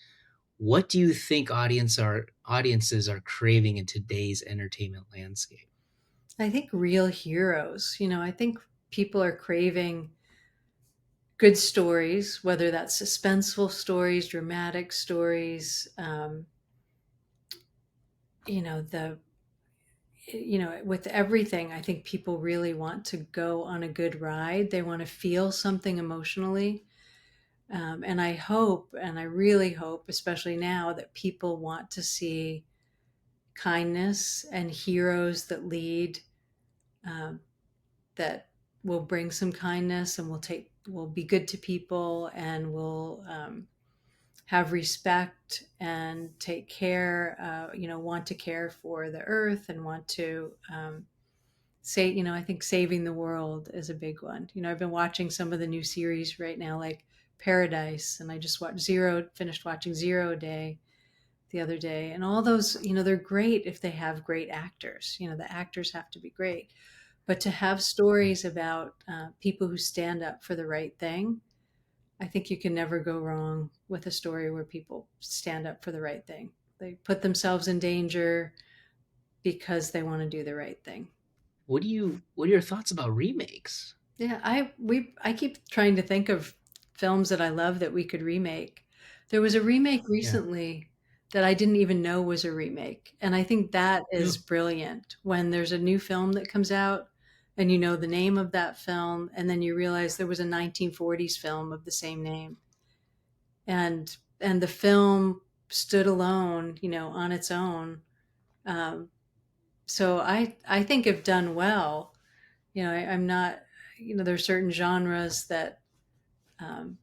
What do you think audiences are craving in today's entertainment landscape? I think real heroes. I think people are craving good stories, whether that's suspenseful stories, dramatic stories. The with everything, I think people really want to go on a good ride. They want to feel something emotionally. And I hope, and I really hope, especially now, that people want to see kindness and heroes that lead, um, that will bring some kindness and will be good to people, and will have respect and take care, want to care for the earth, and want to say, I think saving the world is a big one. I've been watching some of the new series right now, like Paradise, and I just finished watching Zero Day the other day. And all those, they're great if they have great actors. The actors have to be great. But to have stories about people who stand up for the right thing, I think you can never go wrong with a story where people stand up for the right thing. They put themselves in danger because they want to do the right thing. What are your thoughts about remakes? Yeah, I keep trying to think of films that I love that we could remake. There was a remake Yeah. recently that I didn't even know was a remake, and I think that No. is brilliant when there's a new film that comes out and you know the name of that film, and then you realize there was a 1940s film of the same name, and the film stood alone, on its own. Um, so I think if done well, I'm not, there's certain genres that um,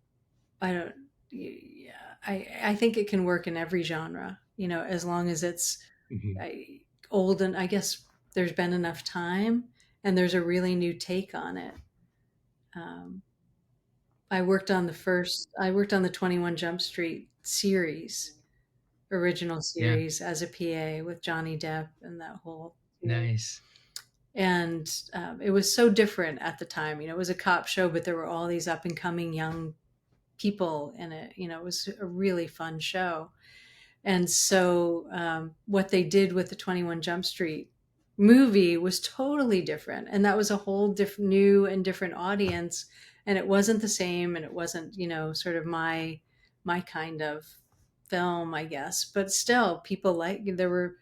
I don't. Yeah, I think it can work in every genre. As long as it's Mhm. old, and I guess there's been enough time and there's a really new take on it. Um, I worked on the 21 Jump Street series, original Yeah. series, as a PA with Johnny Depp and that whole series. Nice. And it was so different at the time. It was a cop show, but there were all these up and coming young people in it. It was a really fun show. And so what they did with the 21 Jump Street movie was totally different. And that was a whole different, new and different audience. And it wasn't the same. And it wasn't, sort of my kind of film, I guess. But still, people there were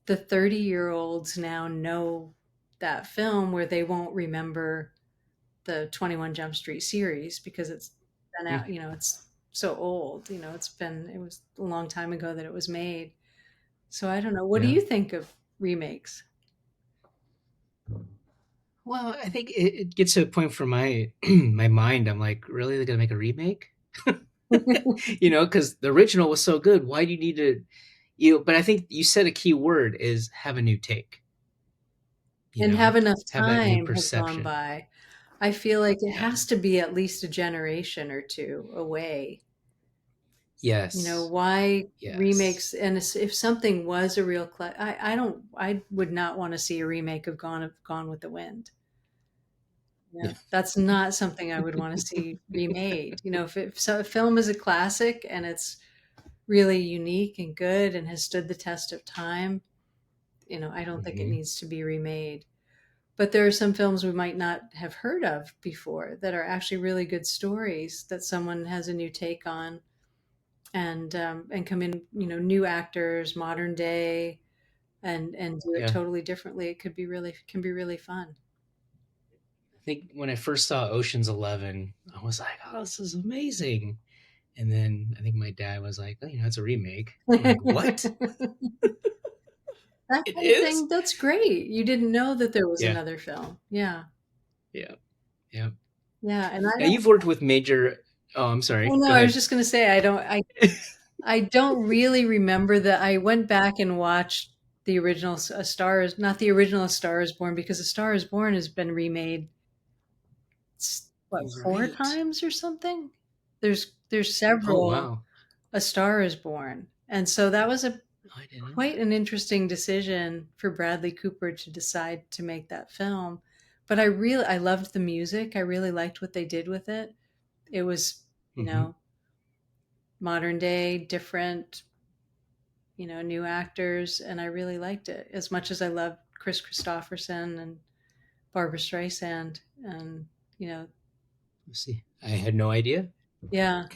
the 30-year-olds now know that film, where they won't remember the 21 Jump Street series because it's been Mm. out, it's so old, it was a long time ago that it was made. So I don't know. What do Yeah. you think of remakes? Well, I think it gets to a point for my my mind. I'm like, really, they're gonna make a remake? Because the original was so good. Why do you need to? But I think you said a key word is have a new take. And have enough Have that new time has gone perception. by. I feel like it Yeah. has to be at least a generation or two away. Yes. Why Yes. remakes? And if something was a real I don't, I would not want to see a remake of Gone with the Wind. Yeah, Yeah. that's not something I would want to see remade. If a film is a classic and it's really unique and good and has stood the test of time, I don't think it Mhm. needs to be remade. but there are some films we might not have heard of before that are actually really good stories that someone has a new take on, and come in, new actors, modern day, and do it Yeah. totally differently. It can be really fun. I think when I first saw Ocean's 11, I was like, "Oh, this is amazing." And then I think my dad was like, "Oh, it's a remake." I'm like, "What? That It kind of is?" thing, that's great. You didn't know that there was Yeah. another film. Yeah. Yeah. Yeah. Yeah. And I Now don't, you've worked with major. Oh, I'm oh sorry. no, Go I was ahead. just going to say, I don't really remember that. I went back and watched the original A Star is not the original A Star is Born, because A Star is Born has been remade, what, four Right. times or something? There's Oh several wow. A Star is Born. And so that was a I didn't know quite an interesting decision for Bradley Cooper to decide to make that film. But I loved the music. I really liked what they did with it. It was, that. you know, modern day, different, new actors, and I really liked it as much as I loved Chris Christopherson and Barbara Streisand. And, you know, Let's see. I had no idea. yeah.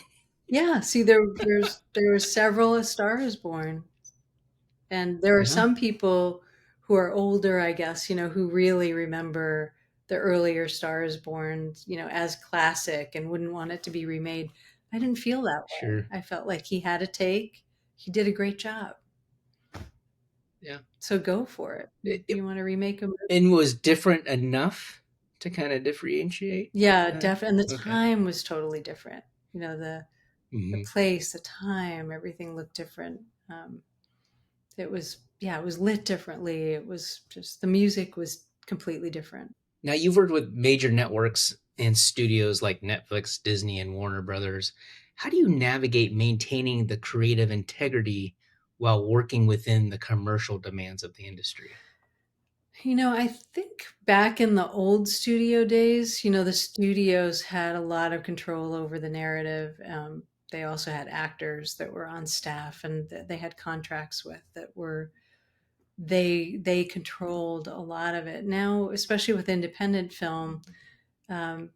Yeah. See, there were several A Star is Born. And there are Yeah. some people who are older, I guess, who really remember the earlier Stars Born, as classic and wouldn't want it to be remade. I didn't feel that way. Sure. I felt like he had a take. He did a great job. Yeah. So go for it. It, You it, want to remake a movie? it was different enough to kind of differentiate. Yeah, Uh, definitely. And the okay. time was totally different. The Hmm. place, the time, everything looked different. Um, it was lit differently. It was just the music was completely different. Now you've worked with major networks and studios like Netflix, Disney, and Warner Brothers. How do you navigate maintaining the creative integrity while working within the commercial demands of the industry? I think back in the old studio days, the studios had a lot of control over the narrative. They also had actors that were on staff and that they had contracts with that were they controlled a lot of it. Now, especially with independent film, um,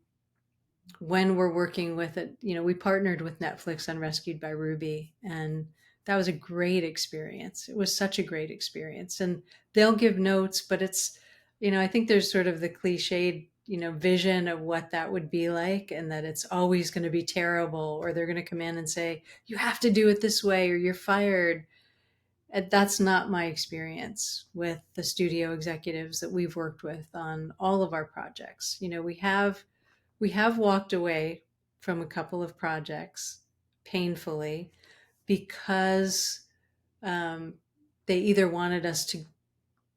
when we're working with it, we partnered with Netflix on Rescued by Ruby, and that was a great experience. It was such a great experience. And they'll give notes, but I think there's sort of the cliched, vision of what that would be like, and that it's always going to be terrible, or they're going to come in and say, you have to do it this way, or you're fired. And that's not my experience with the studio executives that we've worked with on all of our projects. We have walked away from a couple of projects painfully because um, they either wanted us to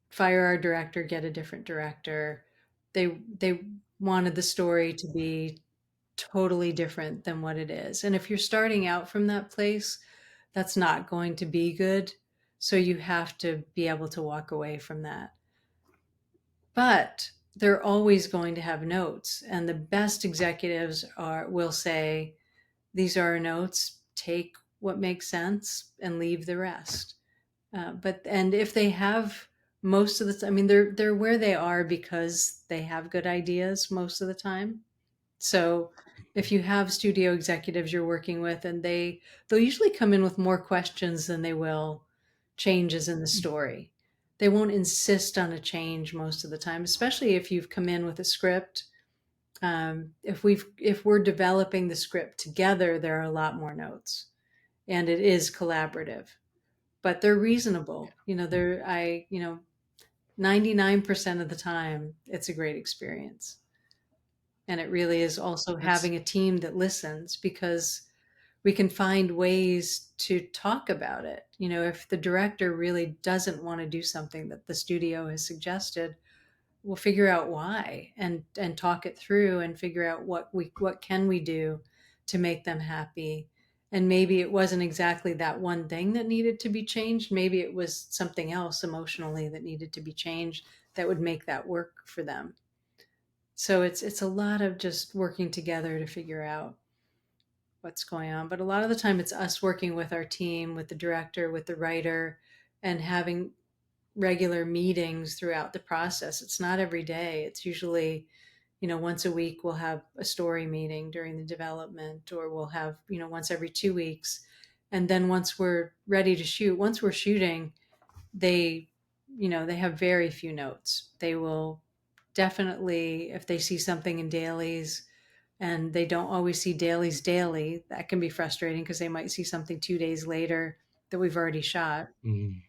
fire our director, get a different director. They wanted the story to be totally different than what it is. And if you're starting out from that place, that's not going to be good. So you have to be able to walk away from that. But they're always going to have notes, and the best executives will say, these are our notes, take what makes sense and leave the rest. And if they have, most of the time, I mean, they're where they are because they have good ideas most of the time. So if you have studio executives you're working with, and they'll usually come in with more questions than they will changes in the story. They won't insist on a change most of the time, especially if you've come in with a script. If we're developing the script together, there are a lot more notes, and it is collaborative. But they're reasonable. 99% of the time, it's a great experience. And it really is also That's having a team that listens, because we can find ways to talk about it. If the director really doesn't want to do something that the studio has suggested, we'll figure out why, and talk it through and figure out what can we do to make them happy. And maybe it wasn't exactly that one thing that needed to be changed. Maybe it was something else emotionally that needed to be changed that would make that work for them. So it's a lot of just working together to figure out what's going on. But a lot of the time, it's us working with our team, with the director, with the writer, and having regular meetings throughout the process. It's not every day. It's usually, once a week we'll have a story meeting during the development, or we'll have, once every 2 weeks. And then once we're ready to shoot, once we're shooting, they, they have very few notes. They will definitely, if they see something in dailies, and they don't always see dailies daily, that can be frustrating because they might see something 2 days later that we've already shot. Mm.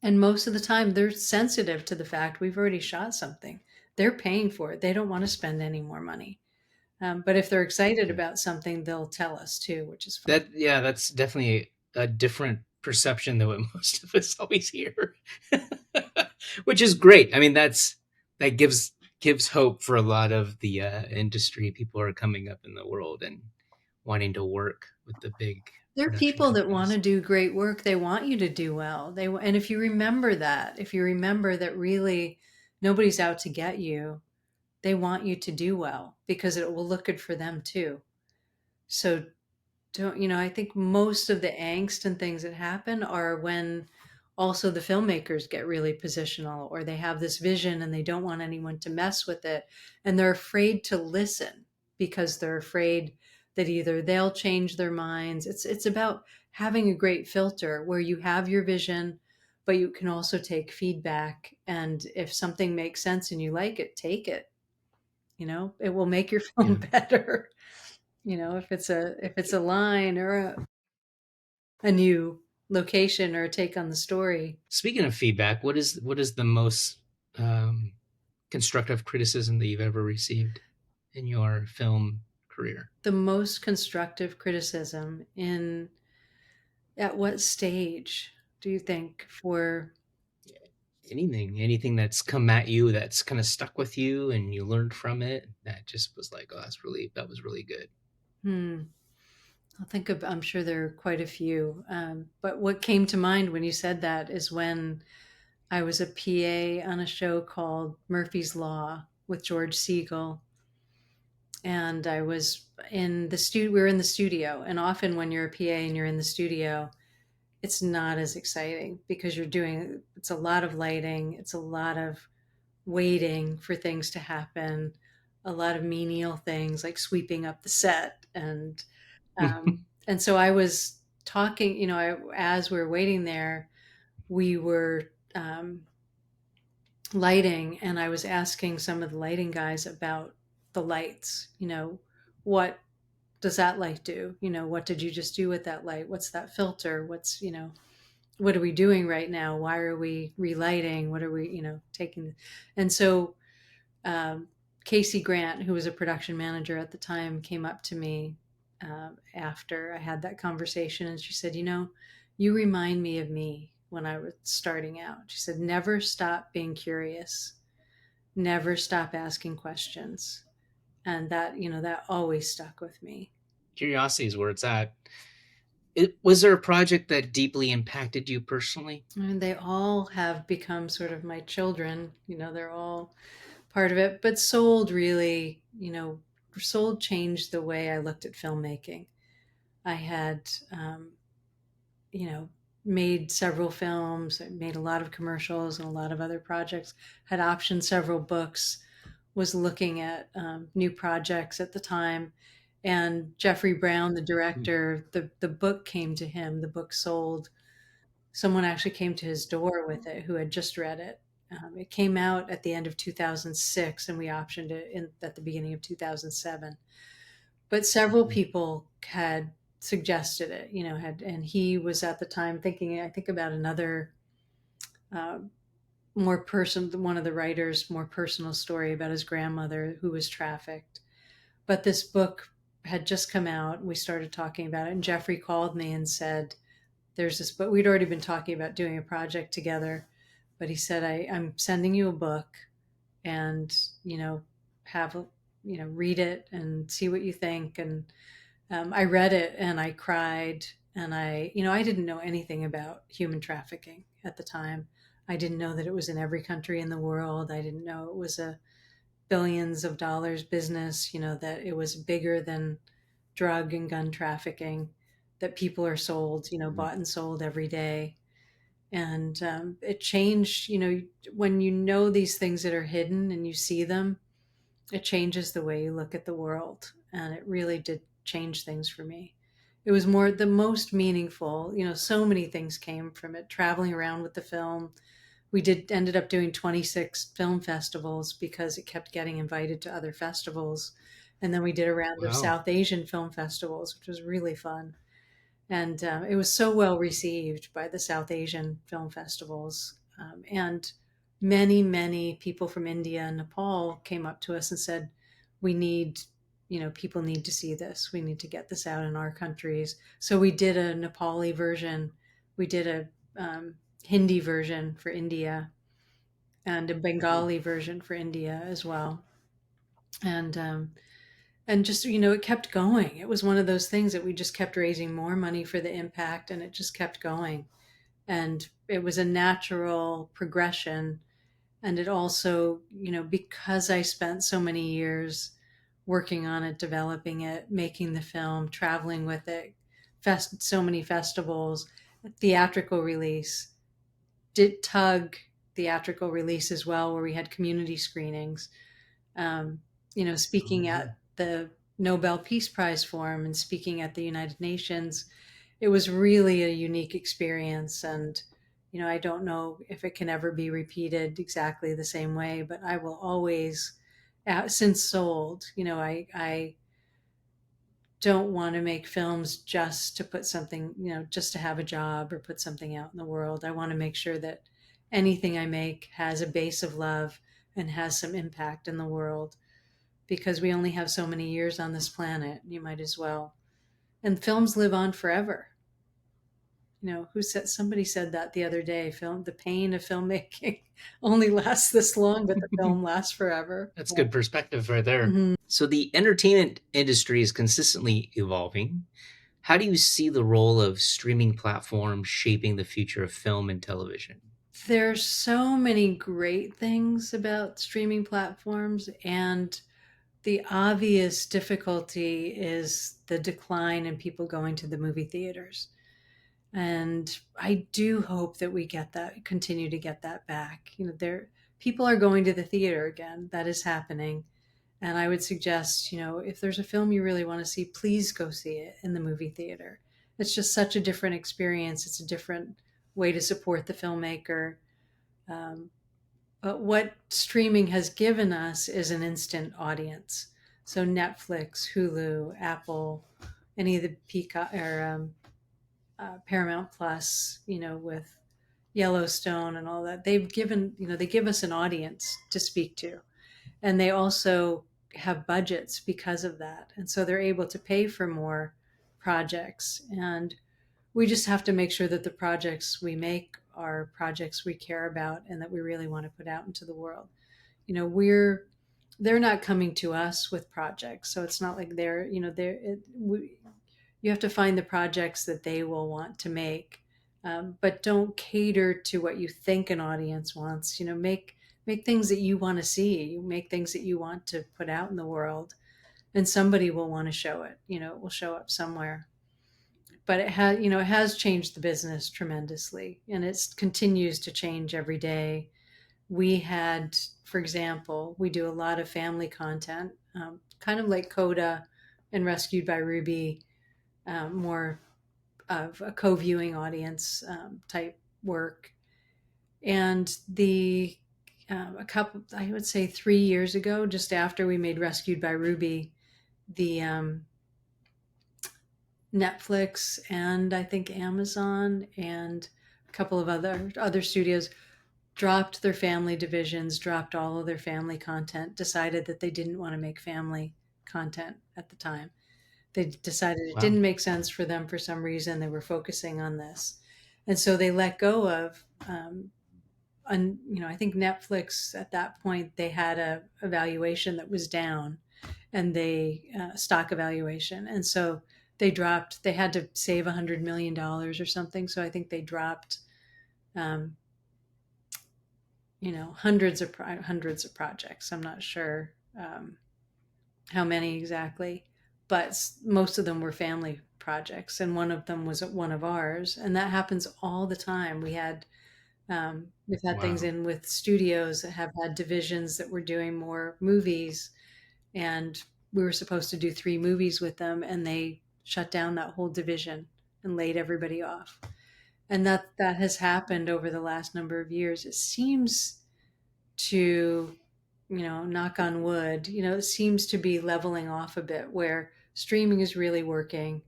And most of the time, they're sensitive to the fact we've already shot something. They're paying for it. They don't want to spend any more money. But if they're excited about something, they'll tell us too, which is fun. That's definitely a different perception than what most of us always hear, which is great. I mean, that gives hope for a lot of the industry. People are coming up in the world and wanting to work with the big There are production people that want companies. to do great work. They want you to do well. And if you remember that really nobody's out to get you, they want you to do well because it will look good for them too. So don't, I think most of the angst and things that happen are when also the filmmakers get really positional, or they have this vision and they don't want anyone to mess with it, and they're afraid to listen because they're afraid that either they'll change their minds. It's about having a great filter where you have your vision, but you can also take feedback, and if something makes sense and you like it, take it. It will make your film Yeah. better. If it's a line or a new location or a take on the story. Speaking of feedback, what is the most um, constructive criticism that you've ever received in your film career? The most constructive criticism in at what stage do you think for Anything that's come at you that's kind of stuck with you and you learned from it, that just was like, oh, that was really good. hmm I'm sure there are quite a few. But what came to mind when you said that is when I was a PA on a show called Murphy's Law with George Siegel. And I was in the studio. We were in the studio. And often when you're a PA and you're in the studio, it's not as exciting because it's a lot of lighting, it's a lot of waiting for things to happen, a lot of menial things like sweeping up the set. And so I was talking, as we were waiting there, we were lighting, and I was asking some of the lighting guys about the lights. What does that light do? What did you just do with that light? What's that filter? What are we doing right now? Why are we relighting? What are we, taking? And so Casey Grant, who was a production manager at the time, came up to me after I had that conversation, and she said, you remind me of me when I was starting out. She said, never stop being curious, never stop asking questions. And that always stuck with me. Curiosity is where it's at. Was there a project that deeply impacted you personally? And they all have become sort of my children. They're all part of it. But Sold really, Sold changed the way I looked at filmmaking. I had, made several films, I made a lot of commercials and a lot of other projects, had optioned several books, was looking at new projects at the time. And Jeffrey Brown, the director, the book came to him, the book Sold. Someone actually came to his door with it who had just read it. It came out at the end of 2006, and we optioned it at the beginning of 2007. But several people had suggested it, and he was at the time thinking, I think, about another uh, one of the writers, more personal story about his grandmother who was trafficked. But this book had just come out. We started talking about it, and Jeffrey called me and said, there's this book. We'd already been talking about doing a project together, but he said, I'm sending you a book, and, have, read it and see what you think. And I read it and I cried, and I didn't know anything about human trafficking at the time. I didn't know that it was in every country in the world. I didn't know it was a billions of dollars business, that it was bigger than drug and gun trafficking, that people are sold, bought and sold every day. And it changed, when you know these things that are hidden and you see them, it changes the way you look at the world. And it really did change things for me. It was more the most meaningful, so many things came from it. Traveling around with the film, we ended up doing 26 film festivals because it kept getting invited to other festivals. And then we did a round of Wow. South Asian film festivals, which was really fun. And it was so well received by the South Asian film festivals. And many people from India and Nepal came up to us and said, we need, people need to see this. We need to get this out in our countries. So we did a Nepali version. We did a Hindi version for India and a Bengali version for India as well. And just, it kept going. It was one of those things that we just kept raising more money for the impact, and it just kept going. And it was a natural progression. And it also, because I spent so many years working on it, developing it, making the film, traveling with it, so many festivals, theatrical release, did Tug theatrical release as well, where we had community screenings. Speaking at the Nobel Peace Prize Forum and speaking at the United Nations, it was really a unique experience. And, I don't know if it can ever be repeated exactly the same way, but I will always, since Sold, I don't want to make films just to put something, just to have a job or put something out in the world. I want to make sure that anything I make has a base of love and has some impact in the world, because we only have so many years on this planet. You might as well. And films live on forever. Somebody said that the other day, the pain of filmmaking only lasts this long, but the film lasts forever. That's good perspective right there. Mhm. So the entertainment industry is consistently evolving. How do you see the role of streaming platforms shaping the future of film and television? There's so many great things about streaming platforms, and the obvious difficulty is the decline in people going to the movie theaters. And I do hope that we continue to get that back. People are going to the theater again. That is happening. And I would suggest, if there's a film you really want to see, please go see it in the movie theater. It's just such a different experience. It's a different way to support the filmmaker. Um, but what streaming has given us is an instant audience. So Netflix, Hulu, Apple, any of the Peacock or Paramount Plus, with Yellowstone and all that, they give us an audience to speak to. And they also have budgets because of that. And so they're able to pay for more projects. And we just have to make sure that the projects we make are projects we care about and that we really want to put out into the world. They're not coming to us with projects. So it's not like you have to find the projects that they will want to make, but don't cater to what you think an audience wants. Make things that you want to see. You make things that you want to put out in the world, and somebody will want to show it. It will show up somewhere. But it has changed the business tremendously, and it continues to change every day. For example, we do a lot of family content, kind of like Coda and Rescued by Ruby, more of a co-viewing audience type work. And a couple, I would say 3 years ago, just after we made Rescued by Ruby, the Netflix and I think Amazon and a couple of other studios dropped their family divisions, dropped all of their family content, decided that they didn't want to make family content at the time. They decided it didn't make sense for them for some reason. They were focusing on this. And so they let go of, I think Netflix at that point, they had a valuation that was down, and stock evaluation. And so they had to save $100 million or something. So I think they dropped, hundreds of projects. I'm not sure how many exactly, but most of them were family projects, and one of them was one of ours, and that happens all the time. We've had things Wow. in with studios that have had divisions that were doing more movies, and we were supposed to do 3 movies with them, and they shut down that whole division and laid everybody off. And that has happened over the last number of years. It seems to, knock on wood, it seems to be leveling off a bit, where streaming is really working.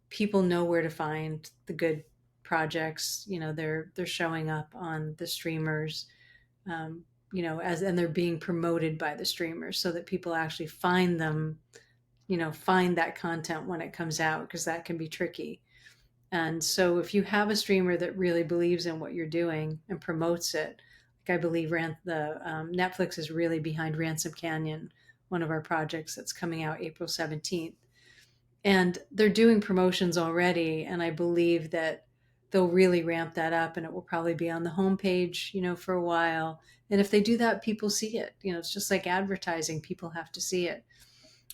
People know where to find the good projects. They're showing up on the streamers, and they're being promoted by the streamers so that people actually find them, find that content when it comes out, because that can be tricky. And so if you have a streamer that really believes in what you're doing and promotes it, like I believe Netflix is really behind Ransom Canyon, one of our projects that's coming out April 17th. And they're doing promotions already, and I believe that they'll really ramp that up, and it will probably be on the homepage, for a while. And if they do that, people see it. It's just like advertising, people have to see it.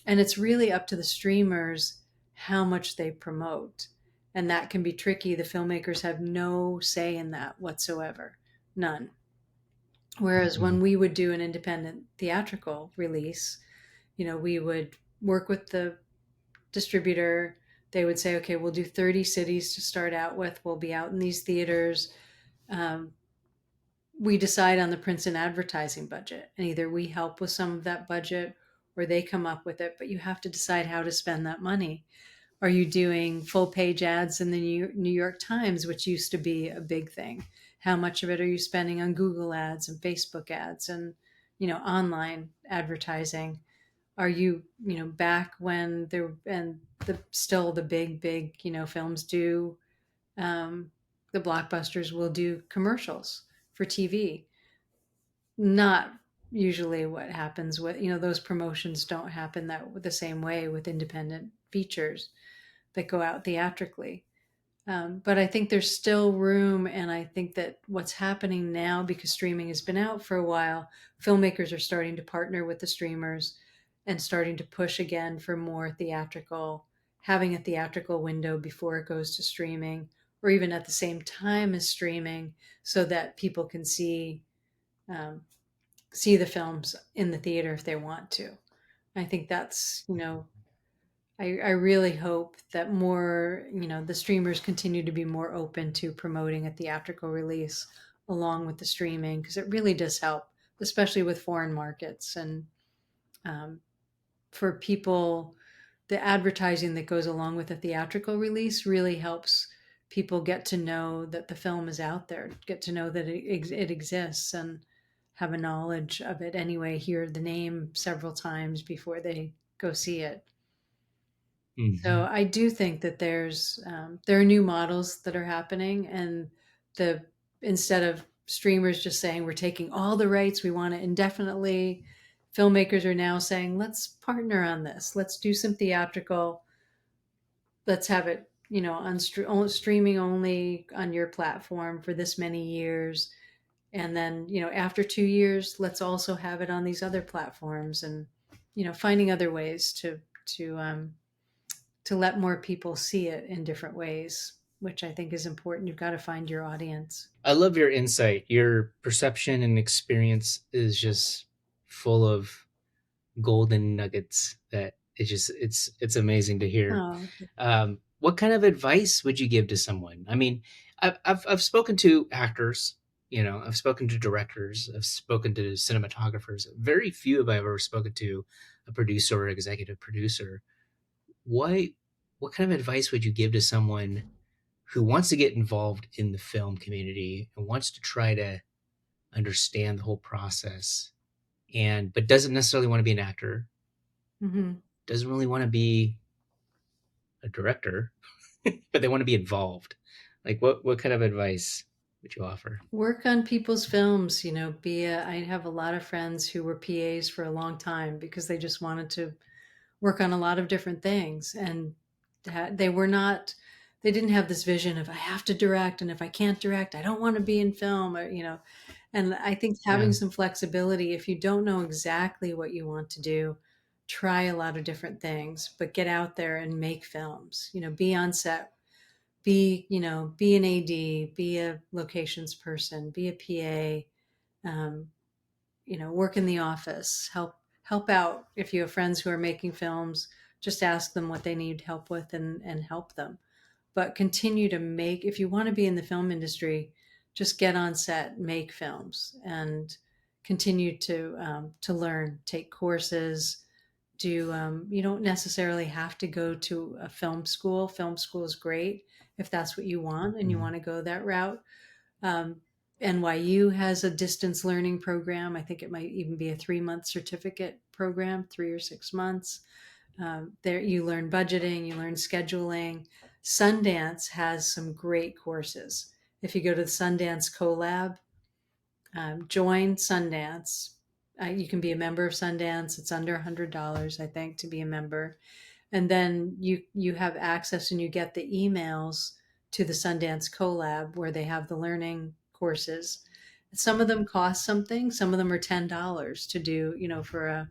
And it's really up to the streamers how much they promote. And that can be tricky. The filmmakers have no say in that whatsoever. None. Whereas Mm. when we would do an independent theatrical release, we would work with the distributor. They would say, okay, we'll do 30 cities to start out with. We'll be out in these theaters. We decide on the prints and advertising budget, and either we help with some of that budget or they come up with it, but you have to decide how to spend that money. Are you doing full page ads in the New York Times, which used to be a big thing? How much of it are you spending on Google ads and Facebook ads and, online advertising? Are you, back when there, and still the big, films do, the blockbusters will do commercials for TV. Not usually what happens with, those promotions don't happen that the same way with independent features that go out theatrically. But I think there's still room, and I think that what's happening now, because streaming has been out for a while, filmmakers are starting to partner with the streamers and starting to push again for more theatrical, having a theatrical window before it goes to streaming, or even at the same time as streaming, so that people can um, see the films in the theater if they want to. I think that's, I really hope that more, the streamers continue to be more open to promoting a theatrical release along with the streaming, because it really does help, especially with foreign markets. And for people, the advertising that goes along with a theatrical release really helps people get to know that the film is out there, get to know that it exists, and have a knowledge of it anyway, hear the name several times before they go see it. So Hmm. I do think that there are new models that are happening, and the instead of streamers just saying we're taking all the rights, we want it indefinitely, filmmakers are now saying let's partner on this, let's do some theatrical, let's have it on streaming only on your platform for this many years, and then after 2 years let's also have it on these other platforms, and finding other ways to let more people see it in different ways, which I think is important. You've got to find your audience. I love your insight. Your perception and experience is just full of golden nuggets that it's amazing to hear. Oh, What kind of advice would you give to someone? I mean, I've spoken to actors, I've spoken to directors, I've spoken to cinematographers. Very few have I ever spoken to a producer or executive producer. What kind of advice would you give to someone who wants to get involved in the film community and wants to try to understand the whole process, and but doesn't necessarily want to be an actor, hmm doesn't really want to be a director, but they want to be involved? Like what kind of advice would you offer? work on people's films. I have a lot of friends who were PAs for a long time because they just wanted to work on a lot of different things, and they were not. They didn't have this vision of I have to direct, and if I can't direct, I don't want to be in film, or. And I think having Yeah. some flexibility, if you don't know exactly what you want to do, try a lot of different things, but get out there and make films. Be on set, be an AD, be a locations person, be a PA, work in the office, help out. If you have friends who are making films, just ask them what they need help with, and help them. But continue to make. If you want to be in the film industry, just get on set, make films, and continue to learn, take courses. You don't necessarily have to go to a film school. Film school is great if that's what you want and you Mhm. want to go that route. um, NYU has a distance learning program. I think it might even be a 3-month certificate program, 3 or 6 months. There you learn budgeting, you learn scheduling. Sundance has some great courses. If you go to the Sundance Collab, join Sundance. You can be a member of Sundance. It's under $100, I think, to be a member, and then you have access and you get the emails to the Sundance Collab where they have the learning courses. Some of them cost something. Some of them are $10 to do, for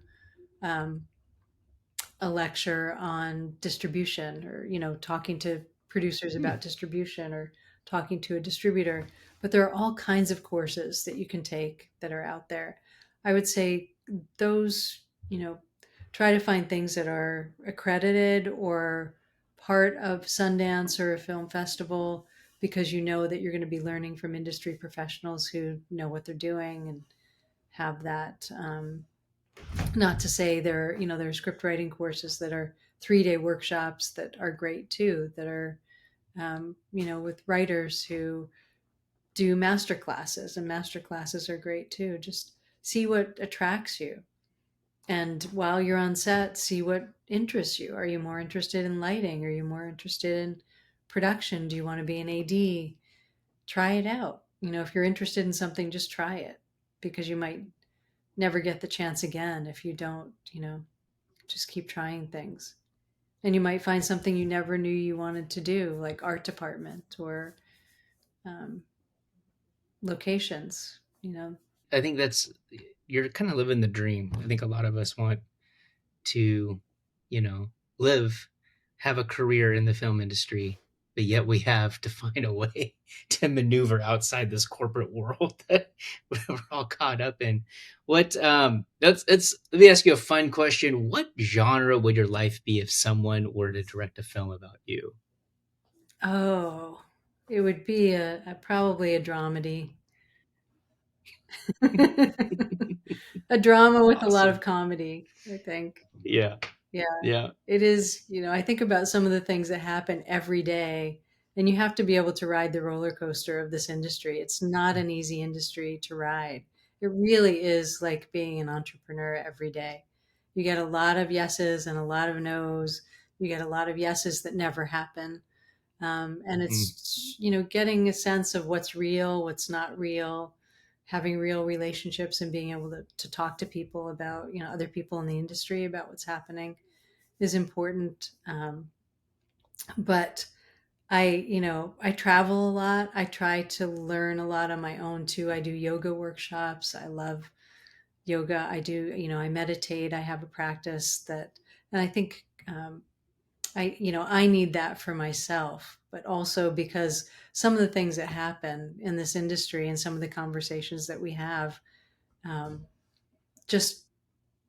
um, a lecture on distribution, or talking to producers Hmm. about distribution, or talking to a distributor. But there are all kinds of courses that you can take that are out there. I would say those, try to find things that are accredited or part of Sundance or a film festival, because you know that you're going to be learning from industry professionals who know what they're doing and have that. Not to say there are script writing courses that are 3-day workshops that are great too, that are with writers who do master classes, and master classes are great too. Just see what attracts you, and while you're on set, see what interests you. Are you more interested in lighting? Are you more interested in production? Do you want to be an AD? Try it out. If you're interested in something, just try it, because you might never get the chance again if you don't, just keep trying things. And you might find something you never knew you wanted to do, like art department or um, locations. I think you're kind of living the dream. I think a lot of us want to, you know, live, have a career in the film industry, but yet we have to find a way to maneuver outside this corporate world that we're all caught up in. Let me ask you a fun question. What genre would your life be if someone were to direct a film about you? Oh, it would be probably a dramedy. A drama with a lot of Awesome. comedy, I think. Yeah. Yeah, Yeah. it is. I think about some of the things that happen every day, and you have to be able to ride the roller coaster of this industry. It's not an easy industry to ride. It really is like being an entrepreneur every day. You get a lot of yeses and a lot of nos. You get a lot of yeses that never happen. And Mm. it's, getting a sense of what's real, what's not real, having real relationships and being able to talk to people about, other people in the industry about what's happening is important. But I travel a lot. I try to learn a lot on my own too. I do yoga workshops. I love yoga. I meditate. I have a practice and I think, I need that for myself, but also because some of the things that happen in this industry and some of the conversations that we have, um, just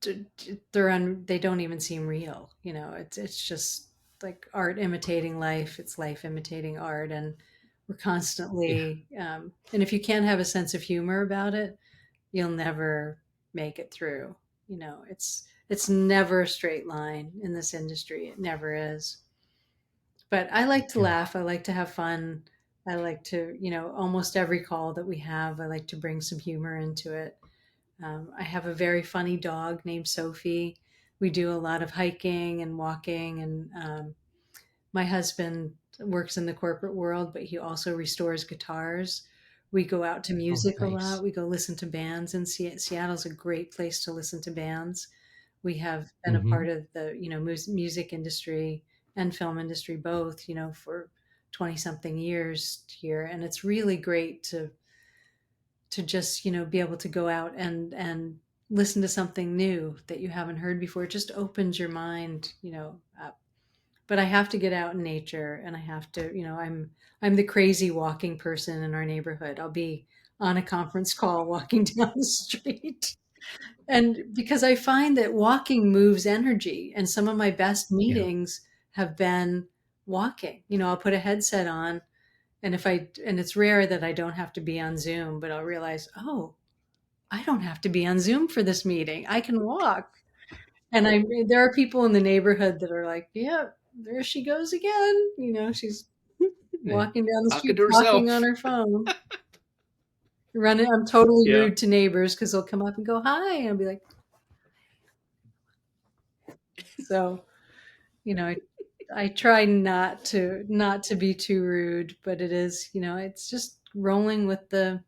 they don't even seem real. It's just like art imitating life. It's life imitating art, and we're Yeah. constantly. And if you can't have a sense of humor about it, you'll never make it through. It's never a straight line in this industry. It never is. But I like to Yeah. laugh. I like to have fun. I like to, almost every call that we have, I like to bring some humor into it. I have a very funny dog named Sophie. We do a lot of hiking and walking, and my husband works in the corporate world, but he also restores guitars. We go out to Oh, music a nice. lot. We go listen to bands, and Seattle's a great place to listen to bands. We have been a Hmm. part of the, music industry and film industry both, for 20 something years here. And it's really great to just, be able to go out and listen to something new that you haven't heard before. It just opens your mind, up. But I have to get out in nature, and I have to, I'm the crazy walking person in our neighborhood. I'll be on a conference call walking down the street. And because I find that walking moves energy, and some of my best Yeah. meetings have been walking. I'll put a headset on, and and it's rare that I don't have to be on Zoom, but I'll realize, oh, I don't have to be on Zoom for this meeting. I can walk. And there are people in the neighborhood that are like, yeah, there she goes again. She's Yeah. walking down the Talking street, to talking on herself. her phone. Running, I'm totally Yeah. rude to neighbors because they'll come up and go, hi. And I'll be like, so, I try not to be too rude, but it is, it's just going with the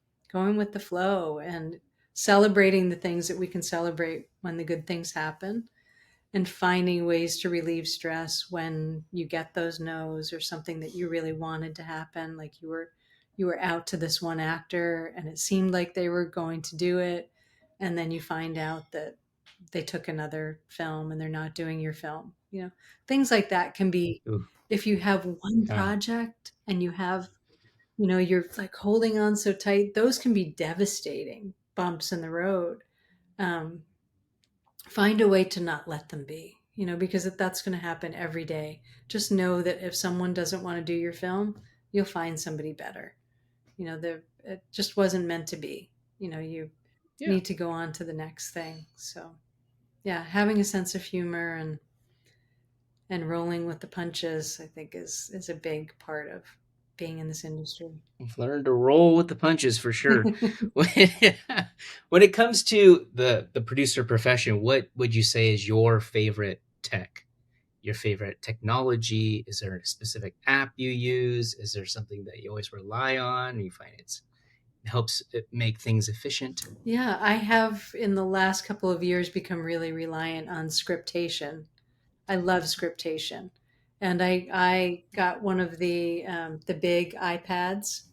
flow and celebrating the things that we can celebrate when the good things happen, and finding ways to relieve stress when you get those no's or something that you really wanted to happen. Like you were out to this one actor and it seemed like they were going to do it, and then you find out that they took another film and they're not doing your film. Things like that can be, Ooh, if you have one yeah. project and you're like holding on so tight, those can be devastating bumps in the road. Um, Find a way to not let them be, because that's going to happen every day. Just know that if someone doesn't want to do your film, you'll find somebody better. It just wasn't meant to be. You Yeah. need to go on to the next thing. So yeah, having a sense of humor and rolling with the punches, I think is a big part of being in this industry. I've learned to roll with the punches for sure. When it comes to the producer profession, what would you say is your favorite tech? Your favorite technology? Is there a specific app you use? Is there something that you always rely on? You find it helps it make things efficient? Yeah, I have in the last couple of years become really reliant on scriptation. I love scriptation, and I got one of the big iPads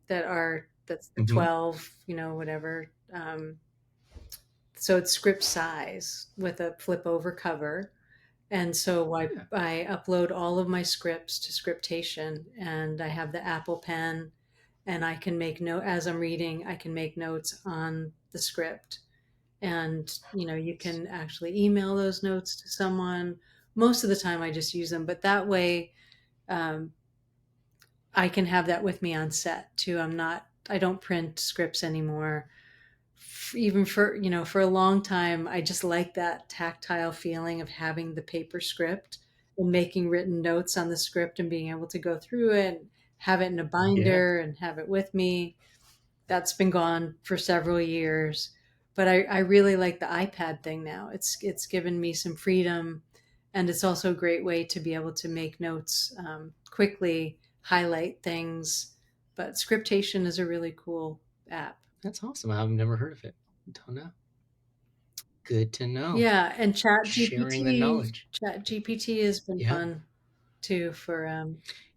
that's the Hmm. 12, whatever. So it's script size with a flip over cover, and so Yeah. I upload all of my scripts to scriptation, and I have the Apple Pen, and I can make note as I'm reading. I can make notes on the script, and you can actually email those notes to someone. Most of the time I just use them, but that way, um, I can have that with me on set too. I don't print scripts anymore. Even for a long time, I just like that tactile feeling of having the paper script and making written notes on the script and being able to go through it and have it in a Yeah. binder and have it with me. That's been gone for several years, but I really like the iPad thing now. It's given me some freedom, and it's also a great way to be able to make notes quickly, highlight things. But Scriptation is a really cool app. That's awesome. I've never heard of it. Don't know. Good to know. Yeah, and Sharing the knowledge. Chat GPT has been Yeah. fun too for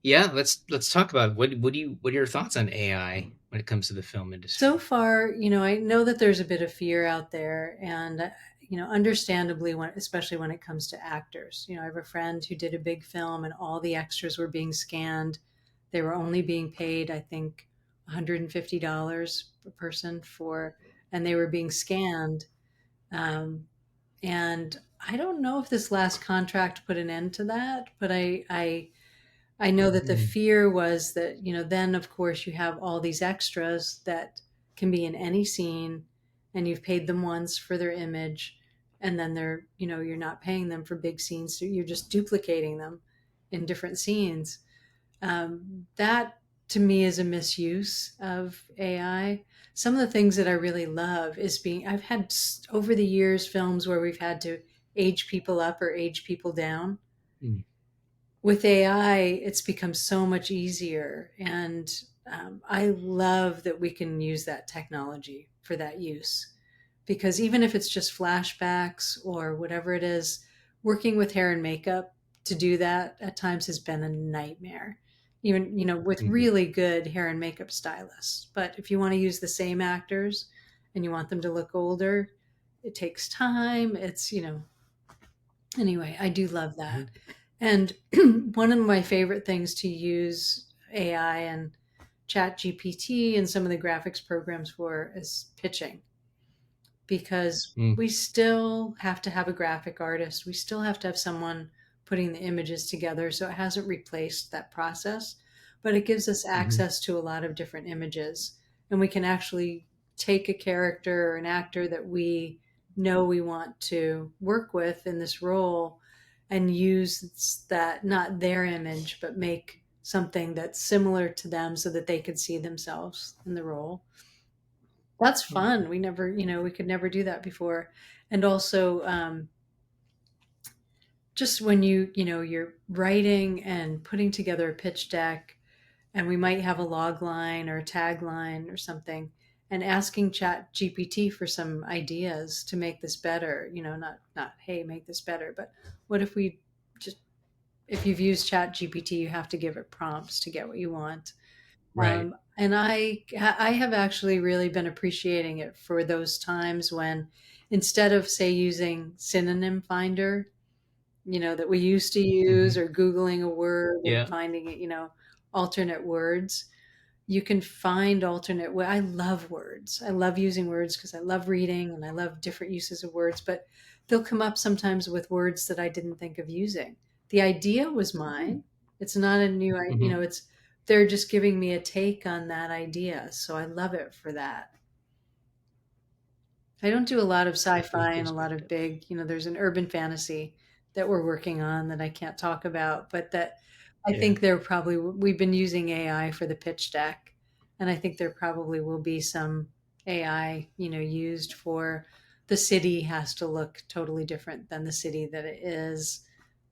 Yeah, let's talk about what are your thoughts on AI when it comes to the film so industry? far, I know that there's a bit of fear out there, and understandably, especially when it comes to actors. I have a friend who did a big film, and all the extras were being scanned. They were only being paid, I think, $150 per person and they were being scanned. Um, and I don't know if this last contract put an end to that, but I know that the Mm, fear was that, then of course you have all these extras that can be in any scene, and you've paid them once for their image, and then you're not paying them for big scenes. So you're just duplicating them in different scenes. That to me is a misuse of AI. Some of the things that I really love I've had over the years films where we've had to age people up or age people down. mm, With AI, it's become so much easier. And I love that we can use that technology for that use. Because even if it's just flashbacks or whatever it is, working with hair and makeup to do that at times has been a nightmare. Even, with mhm. really good hair and makeup stylists. But if you want to use the same actors and you want them to look older, it takes time. It's, anyway, I do love that. And one of my favorite things to use AI and Chat GPT and some of the graphics programs for is pitching, because we still have to have a graphic artist. We still have to have someone putting the images together. So it hasn't replaced that process, but it gives us access to a lot of different images. And we can actually take a character or an actor that we know we want to work with in this role and use that, not their image, but make something that's similar to them so that they could see themselves in the role. That's fun. We never, we could never do that before. And also, just when you're writing and putting together a pitch deck, and we might have a log line or a tagline or something, and asking Chat GPT for some ideas to make this better, not, hey, make this better, but what if we just, if you've used Chat GPT, you have to give it prompts to get what you want. Right. And I have actually really been appreciating it for those times when, instead of, say, using Synonym Finder, that we used to use, or Googling a word and finding it, alternate words, you can find alternate. I love words. I love using words because I love reading and I love different uses of words, but they'll come up sometimes with words that I didn't think of using. The idea was mine. It's not a new, they're just giving me a take on that idea. So I love it for that. I don't do a lot of sci-fi and a lot of big, there's an urban fantasy that we're working on that I can't talk about, but that I think we've been using AI for the pitch deck. And I think there probably will be some AI, used for, the city has to look totally different than the city that it is,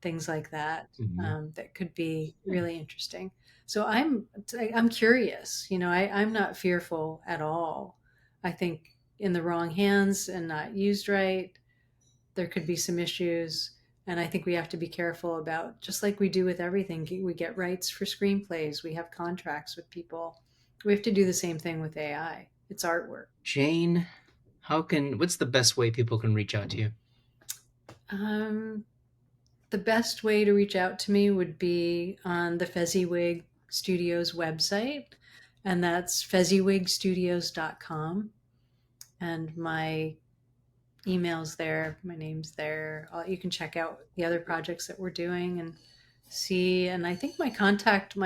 things like that, that could be really interesting. So I'm curious, I'm not fearful at all. I think in the wrong hands and not used right, there could be some issues. And I think we have to be careful about, just like we do with everything, we get rights for screenplays, we have contracts with people. We have to do the same thing with AI. It's artwork. Jane, what's the best way people can reach out to you? The best way to reach out to me would be on the Fezziwig Studios website, and that's fezziwigstudios.com. And my email's there, my name's there. You can check out the other projects that we're doing and see. And I think my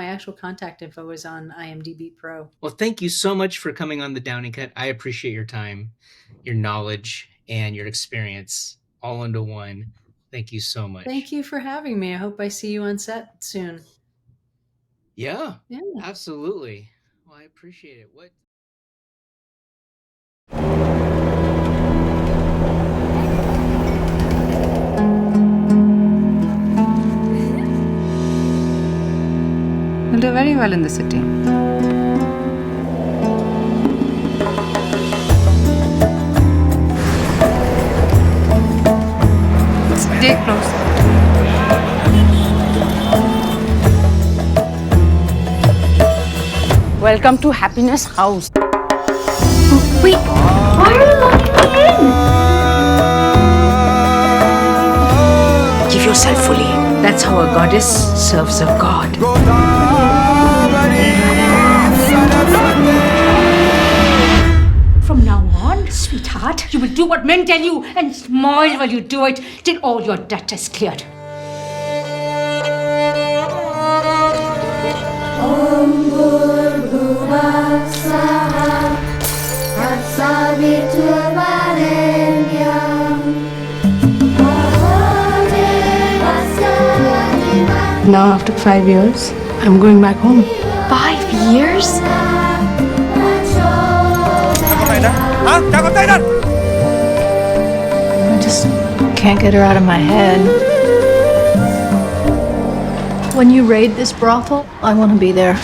actual contact info is on IMDb Pro. Well, thank you so much for coming on the Downing Cut. I appreciate your time, your knowledge, and your experience all into one. Thank you so much. Thank you for having me. I hope I see you on set soon. Yeah, absolutely. Well, I appreciate it. You'll do very well in the city. Stay close. Welcome to Happiness House. Wait, why are you locking me in? Give yourself fully. That's how a goddess serves a god. From now on, sweetheart, you will do what men tell you and smile while you do it till all your debt is cleared. Now, after 5 years, I'm going back home. 5 years? I just can't get her out of my head. When you raid this brothel, I want to be there.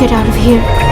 get out of here.